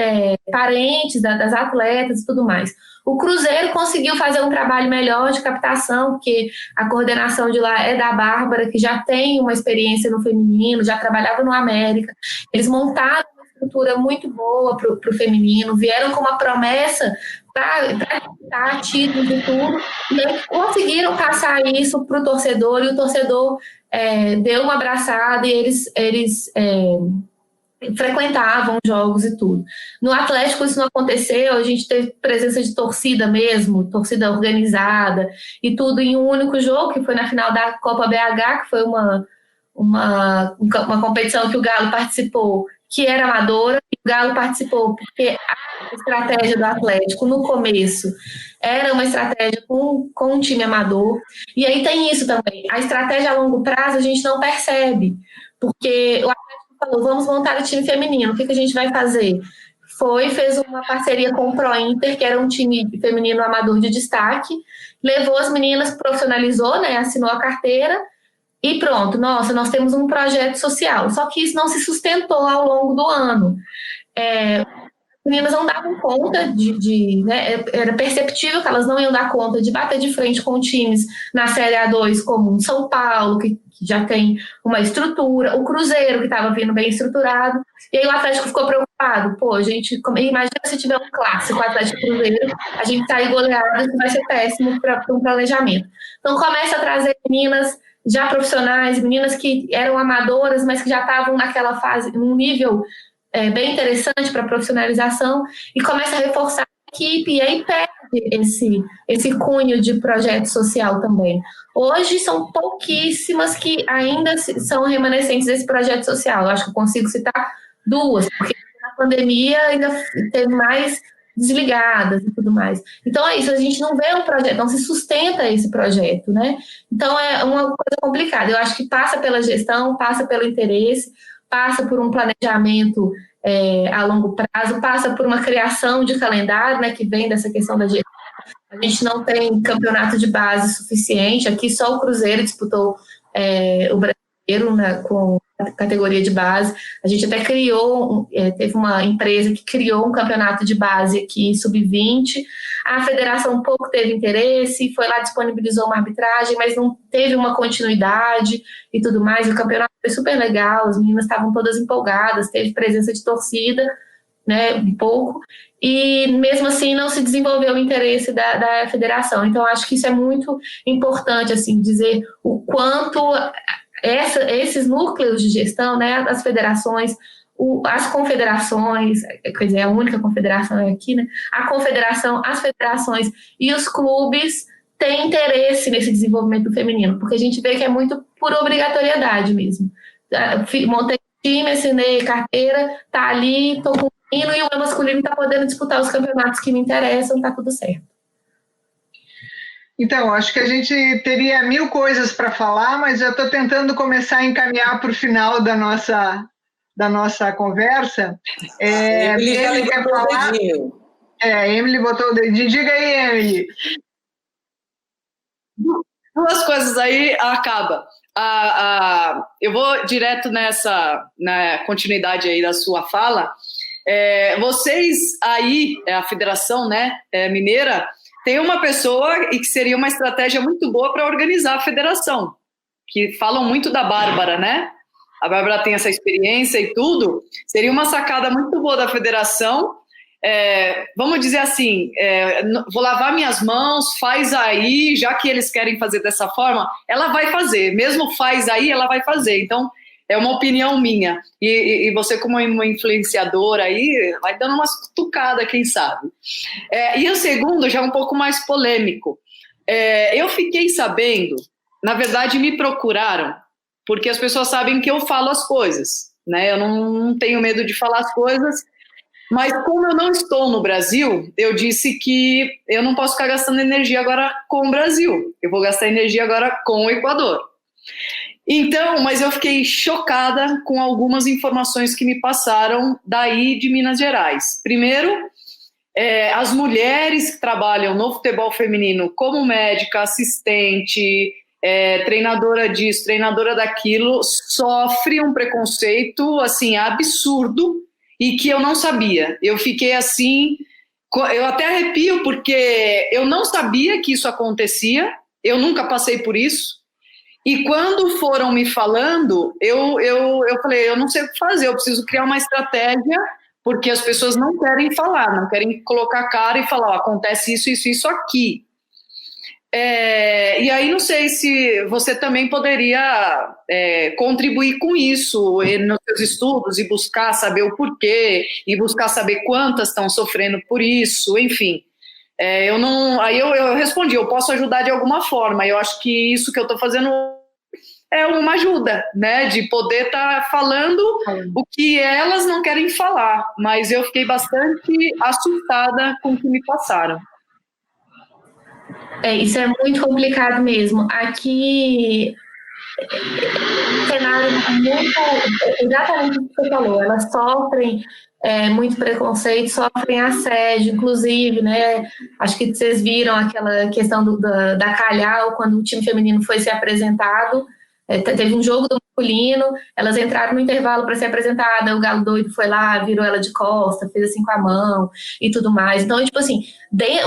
parentes das atletas e tudo mais. O Cruzeiro conseguiu fazer um trabalho melhor de captação, porque a coordenação de lá é da Bárbara, que já tem uma experiência no feminino, já trabalhava no América. Eles montaram uma estrutura muito boa para o feminino, vieram com uma promessa para captar títulos e tudo, e aí conseguiram passar isso para o torcedor, e o torcedor deu uma abraçada, e eles frequentavam jogos e tudo. No Atlético isso não aconteceu, a gente teve presença de torcida mesmo, torcida organizada e tudo em um único jogo, que foi na final da Copa BH, que foi uma competição que o Galo participou, que era amadora, e o Galo participou porque a estratégia do Atlético no começo era uma estratégia com um time amador, e aí tem isso também, a estratégia a longo prazo a gente não percebe, porque o Atlético falou, vamos montar o time feminino, o que a gente vai fazer? Fez uma parceria com o Pro Inter, que era um time feminino amador de destaque, levou as meninas, profissionalizou, né, assinou a carteira, e pronto, nós temos um projeto social. Só que isso não se sustentou ao longo do ano. As meninas não davam conta né, era perceptível que elas não iam dar conta de bater de frente com times na Série A2, como o São Paulo, que já tem uma estrutura, o Cruzeiro, que estava vindo bem estruturado, e aí o Atlético ficou preocupado. Gente, imagina se tiver um clássico, Atlético e Cruzeiro, a gente sair goleado, isso vai ser péssimo para um planejamento. Então começa a trazer meninas já profissionais, meninas que eram amadoras, mas que já estavam naquela fase, num nível bem interessante para profissionalização, e começa a reforçar a equipe, e aí perde esse cunho de projeto social também. Hoje são pouquíssimas que ainda são remanescentes desse projeto social. Eu acho que eu consigo citar 2, porque na pandemia ainda teve mais desligadas e tudo mais. Então é isso, a gente não vê um projeto, não se sustenta esse projeto, né? Então é uma coisa complicada. Eu acho que passa pela gestão, passa pelo interesse, passa por um planejamento a longo prazo, passa por uma criação de calendário, né, que vem dessa questão da gestão. A gente não tem campeonato de base suficiente, aqui só o Cruzeiro disputou o brasileiro, né, com a categoria de base. A gente até teve uma empresa que criou um campeonato de base aqui, sub-20. A federação pouco teve interesse, foi lá, disponibilizou uma arbitragem, mas não teve uma continuidade e tudo mais. O campeonato foi super legal, as meninas estavam todas empolgadas, teve presença de torcida, né, um pouco, e mesmo assim não se desenvolveu o interesse da federação. Então acho que isso é muito importante, assim, dizer o quanto esses núcleos de gestão, né, as federações, as confederações, quer dizer, a única confederação é aqui, né, a confederação, as federações e os clubes têm interesse nesse desenvolvimento feminino, porque a gente vê que é muito por obrigatoriedade mesmo. Montei time, assinei carteira, tá ali, tô com o menino, e o meu masculino tá podendo disputar os campeonatos que me interessam, tá tudo certo. Então, acho que a gente teria 1000 coisas para falar, mas já estou tentando começar a encaminhar para o final da nossa conversa. Emily já levantou o dedinho. Emily botou o dedinho. Diga aí, Emily. 2 coisas aí, acaba. Eu vou direto na continuidade aí da sua fala. Vocês aí, a Federação, né, Mineira, tem uma pessoa e que seria uma estratégia muito boa para organizar a federação, que falam muito da Bárbara, né? A Bárbara tem essa experiência e tudo. Seria uma sacada muito boa da federação. Vamos dizer assim, vou lavar minhas mãos, faz aí, já que eles querem fazer dessa forma, ela vai fazer. Mesmo faz aí, ela vai fazer. Então, é uma opinião minha. E você, como uma influenciadora aí, vai dando umas cutucadas, quem sabe. E o segundo, já é um pouco mais polêmico. Eu fiquei sabendo, na verdade, me procuraram, porque as pessoas sabem que eu falo as coisas, né? Eu não tenho medo de falar as coisas, mas como eu não estou no Brasil, eu disse que eu não posso ficar gastando energia agora com o Brasil. Eu vou gastar energia agora com o Equador. Então, mas eu fiquei chocada com algumas informações que me passaram daí de Minas Gerais. Primeiro, as mulheres que trabalham no futebol feminino como médica, assistente, treinadora disso, treinadora daquilo, sofrem um preconceito assim, absurdo e que eu não sabia. Eu fiquei assim, eu até arrepio porque eu não sabia que isso acontecia, eu nunca passei por isso. E quando foram me falando, eu falei, eu não sei o que fazer, eu preciso criar uma estratégia, porque as pessoas não querem falar, não querem colocar a cara e falar, acontece isso aqui. E aí não sei se você também poderia contribuir com isso nos seus estudos e buscar saber o porquê, e buscar saber quantas estão sofrendo por isso, enfim. Aí eu respondi, eu posso ajudar de alguma forma, eu acho que isso que eu estou fazendo é uma ajuda, né, de poder estar falando o que elas não querem falar, mas eu fiquei bastante assustada com o que me passaram. Isso é muito complicado mesmo. Aqui, o cenário é muito, exatamente o que você falou, elas sofrem muito preconceito, sofrem assédio, inclusive, né? Acho que vocês viram aquela questão da Calhau, quando o time feminino foi ser apresentado, teve um jogo do masculino, elas entraram no intervalo para ser apresentada, o Galo Doido foi lá, virou ela de costa, fez assim com a mão e tudo mais. Então, tipo assim,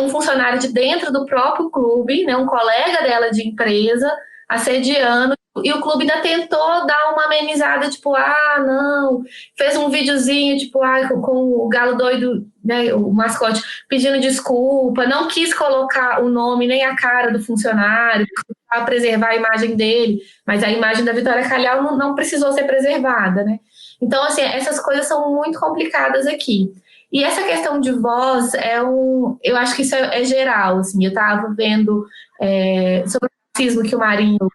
um funcionário de dentro do próprio clube, né, um colega dela de empresa, assediando, e o clube ainda tentou dar uma amenizada, tipo, não, fez um videozinho, tipo, com o Galo Doido, né, o mascote, pedindo desculpa, não quis colocar o nome nem a cara do funcionário, para preservar a imagem dele, mas a imagem da Vitória Calhau não precisou ser preservada, né? Então, assim, essas coisas são muito complicadas aqui. E essa questão de voz, eu acho que isso é geral, assim, eu estava vendo sobre o racismo que o Marinho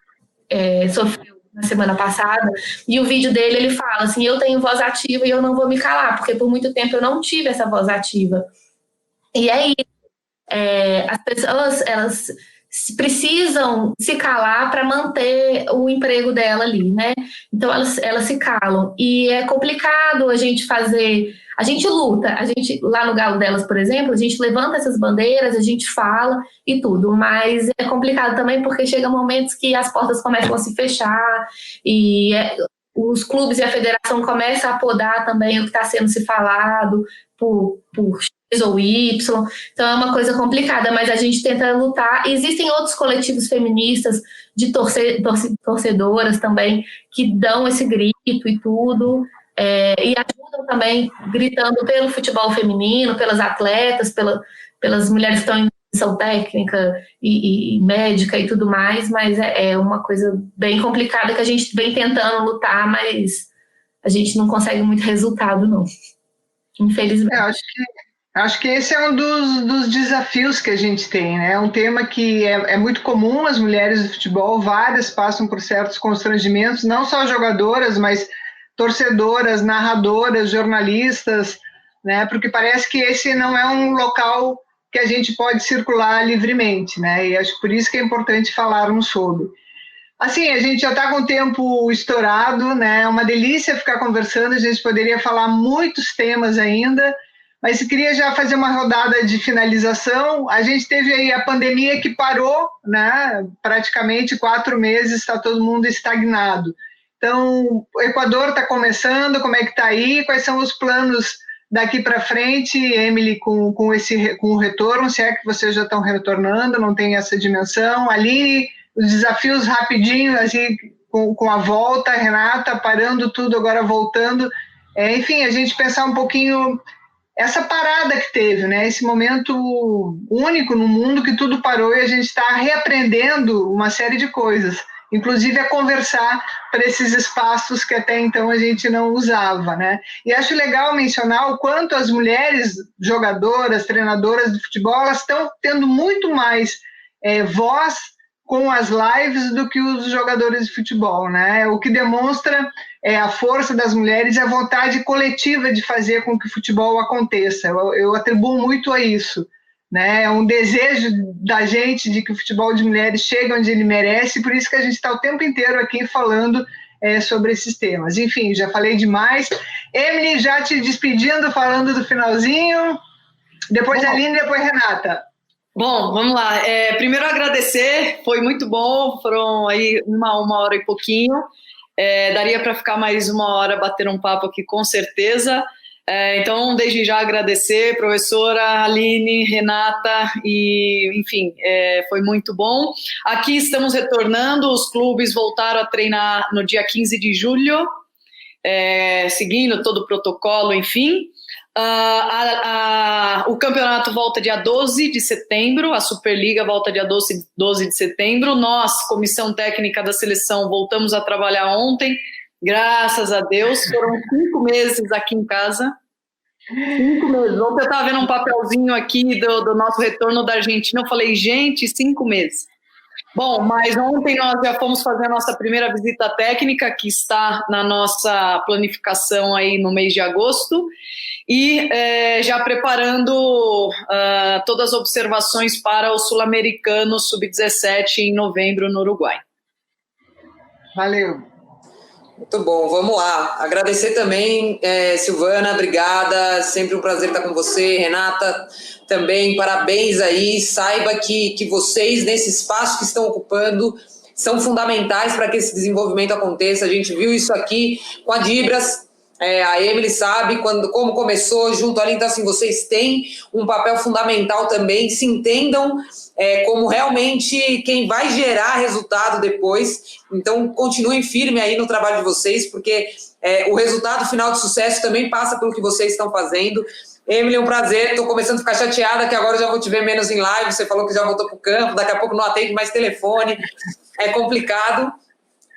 sofreu na semana passada, e o vídeo dele, ele fala assim, eu tenho voz ativa e eu não vou me calar, porque por muito tempo eu não tive essa voz ativa. E aí, as pessoas, elas precisam se calar para manter o emprego dela ali, né? Então, elas se calam. E é complicado a gente fazer... A gente luta, lá no Galo Delas, por exemplo, a gente levanta essas bandeiras, a gente fala e tudo, mas é complicado também porque chega momentos que as portas começam a se fechar e os clubes e a federação começam a podar também o que está sendo se falado por X ou Y, então é uma coisa complicada, mas a gente tenta lutar. Existem outros coletivos feministas de torcedoras também que dão esse grito e tudo, e ajudam também gritando pelo futebol feminino, pelas atletas, pelas mulheres que estão em comissão técnica e médica e tudo mais, mas é uma coisa bem complicada que a gente vem tentando lutar, mas a gente não consegue muito resultado, não. Infelizmente. Acho que esse é um dos desafios que a gente tem, né? É um tema que é muito comum, as mulheres do futebol, várias passam por certos constrangimentos, não só jogadoras, mas torcedoras, narradoras, jornalistas, né? Porque parece que esse não é um local que a gente pode circular livremente, né? E acho que por isso que é importante falarmos sobre. Assim, a gente já está com o tempo estourado, né? É uma delícia ficar conversando, a gente poderia falar muitos temas ainda, mas eu queria já fazer uma rodada de finalização. A gente teve aí a pandemia que parou, né? Praticamente 4 meses, está todo mundo estagnado. Então, o Equador está começando, como é que está aí? Quais são os planos daqui para frente, Emily, com o retorno, se é que vocês já estão retornando, não tem essa dimensão. Aline, os desafios rapidinho, assim, com a volta, Renata parando tudo, agora voltando. Enfim, a gente pensar um pouquinho essa parada que teve, né? Esse momento único no mundo que tudo parou e a gente está reaprendendo uma série de coisas, inclusive a conversar para esses espaços que até então a gente não usava, né? E acho legal mencionar o quanto as mulheres jogadoras, treinadoras de futebol, elas estão tendo muito mais voz com as lives do que os jogadores de futebol, né? O que demonstra a força das mulheres e a vontade coletiva de fazer com que o futebol aconteça. Eu atribuo muito a isso, né? É um desejo da gente de que o futebol de mulheres chegue onde ele merece, por isso que a gente está o tempo inteiro aqui falando sobre esses temas. Enfim, já falei demais. Emily, já te despedindo, falando do finalzinho. Depois a Aline, depois Renata. Bom, vamos lá. Primeiro agradecer, foi muito bom, foram aí uma hora e pouquinho. Daria para ficar mais uma hora bater um papo aqui, com certeza. Então, desde já agradecer, professora Aline, Renata, e enfim, foi muito bom. Aqui estamos retornando, os clubes voltaram a treinar no dia 15 de julho, seguindo todo o protocolo, enfim. O campeonato volta dia 12 de setembro, a Superliga volta dia 12 de setembro. Nós, comissão técnica da seleção, voltamos a trabalhar ontem, graças a Deus. Foram 5 meses aqui em casa. 5 meses. Ontem eu estava vendo um papelzinho aqui do nosso retorno da Argentina. Eu falei, gente, 5 meses. Bom, mas ontem nós já fomos fazer a nossa primeira visita técnica, que está na nossa planificação aí no mês de agosto, e já preparando todas as observações para o Sul-Americano Sub-17 em novembro no Uruguai. Valeu. Muito bom, vamos lá. Agradecer também, Silvana, obrigada, sempre um prazer estar com você, Renata, também parabéns aí, saiba que vocês, nesse espaço que estão ocupando, são fundamentais para que esse desenvolvimento aconteça. A gente viu isso aqui com a Dibras, a Emily sabe como começou junto ali, então assim, vocês têm um papel fundamental também, se entendam como realmente quem vai gerar resultado depois, então continuem firme aí no trabalho de vocês, porque o resultado final de sucesso também passa pelo que vocês estão fazendo. Emily, um prazer, estou começando a ficar chateada que agora eu já vou te ver menos em live, você falou que já voltou para o campo, daqui a pouco não atende mais telefone, é complicado.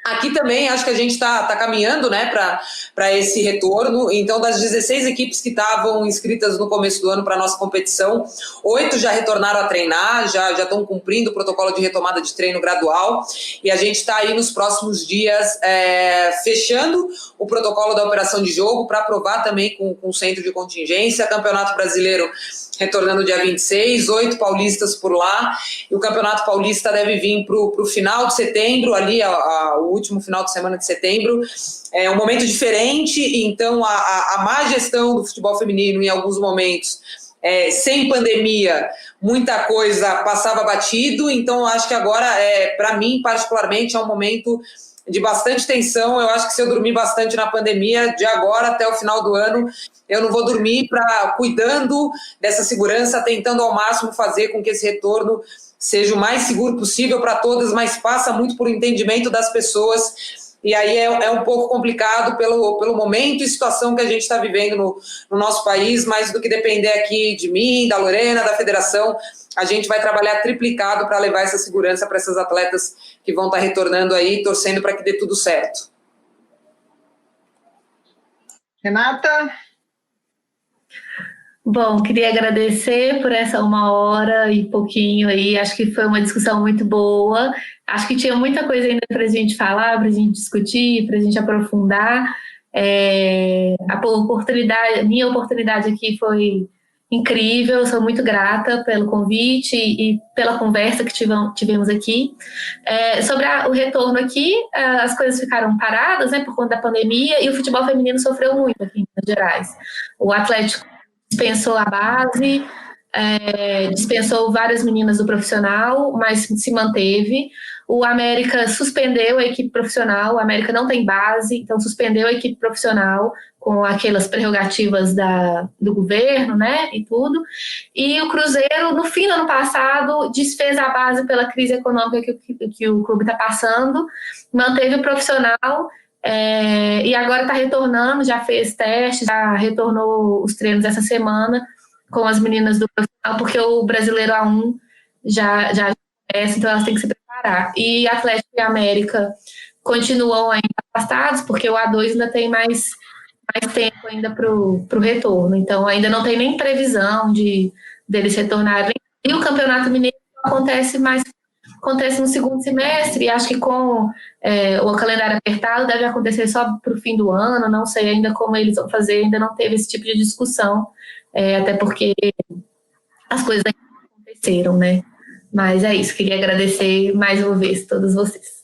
Aqui também acho que a gente está caminhando, né, para esse retorno. Então, das 16 equipes que estavam inscritas no começo do ano para a nossa competição, 8 já retornaram a treinar, já estão cumprindo o protocolo de retomada de treino gradual, e a gente está aí nos próximos dias fechando o protocolo da operação de jogo para aprovar também com o centro de contingência. Campeonato Brasileiro retornando dia 26, 8 paulistas por lá, e o Campeonato Paulista deve vir para o final de setembro, ali o último final de semana de setembro. É um momento diferente, então a má gestão do futebol feminino em alguns momentos, sem pandemia, muita coisa passava batido, então acho que agora, para mim particularmente, é um momento de bastante tensão. Eu acho que se eu dormir bastante na pandemia, de agora até o final do ano, eu não vou dormir, cuidando dessa segurança, tentando ao máximo fazer com que esse retorno seja o mais seguro possível para todas, mas passa muito por entendimento das pessoas, e aí é um pouco complicado pelo momento e situação que a gente está vivendo no nosso país, mais do que depender aqui de mim, da Lorena, da federação, a gente vai trabalhar triplicado para levar essa segurança para essas atletas que vão estar retornando aí, torcendo para que dê tudo certo. Renata? Bom, queria agradecer por essa 1h e pouquinho aí, acho que foi uma discussão muito boa, acho que tinha muita coisa ainda para a gente falar, para a gente discutir, para a gente aprofundar. A minha oportunidade aqui foi incrível, sou muito grata pelo convite e pela conversa que tivemos aqui. Sobre o retorno aqui, as coisas ficaram paradas, né, por conta da pandemia, e o futebol feminino sofreu muito aqui em Minas Gerais. O Atlético dispensou a base, dispensou várias meninas do profissional, mas se manteve. O América suspendeu a equipe profissional, o América não tem base, então suspendeu a equipe profissional com aquelas prerrogativas do governo, né, e tudo. E o Cruzeiro, no fim do ano passado, desfez a base pela crise econômica que o clube está passando, manteve o profissional, e agora está retornando, já fez testes, já retornou os treinos essa semana com as meninas do profissional, porque o Brasileiro A1 já começa, então elas têm que se preparar. E Atlético e América continuam ainda afastados, porque o A2 ainda tem mais tempo ainda para o retorno, então ainda não tem nem previsão deles retornarem. E o Campeonato Mineiro acontece no segundo semestre, e acho que com o calendário apertado deve acontecer só para o fim do ano, não sei ainda como eles vão fazer, ainda não teve esse tipo de discussão, até porque as coisas ainda não aconteceram, né? Mas é isso, queria agradecer mais uma vez a todos vocês.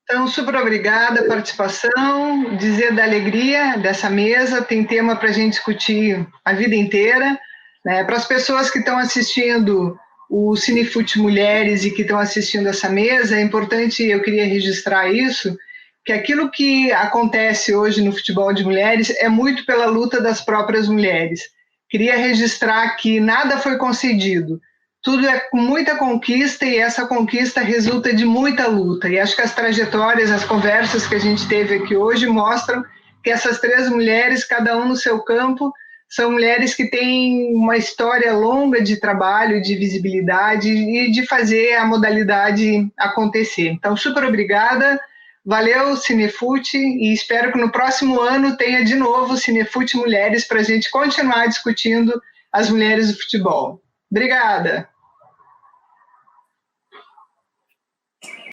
Então, super obrigada pela participação, dizer da alegria dessa mesa, tem tema para a gente discutir a vida inteira, né? Para as pessoas que estão assistindo o Cinefute Mulheres e que estão assistindo essa mesa, é importante, eu queria registrar isso, que aquilo que acontece hoje no futebol de mulheres é muito pela luta das próprias mulheres. Queria registrar que nada foi concedido, tudo é com muita conquista e essa conquista resulta de muita luta. E acho que as trajetórias, as conversas que a gente teve aqui hoje mostram que essas 3 mulheres, cada um no seu campo, são mulheres que têm uma história longa de trabalho, de visibilidade e de fazer a modalidade acontecer. Então, super obrigada. Valeu, Cinefute, e espero que no próximo ano tenha de novo Cinefute Mulheres para a gente continuar discutindo as mulheres do futebol. Obrigada.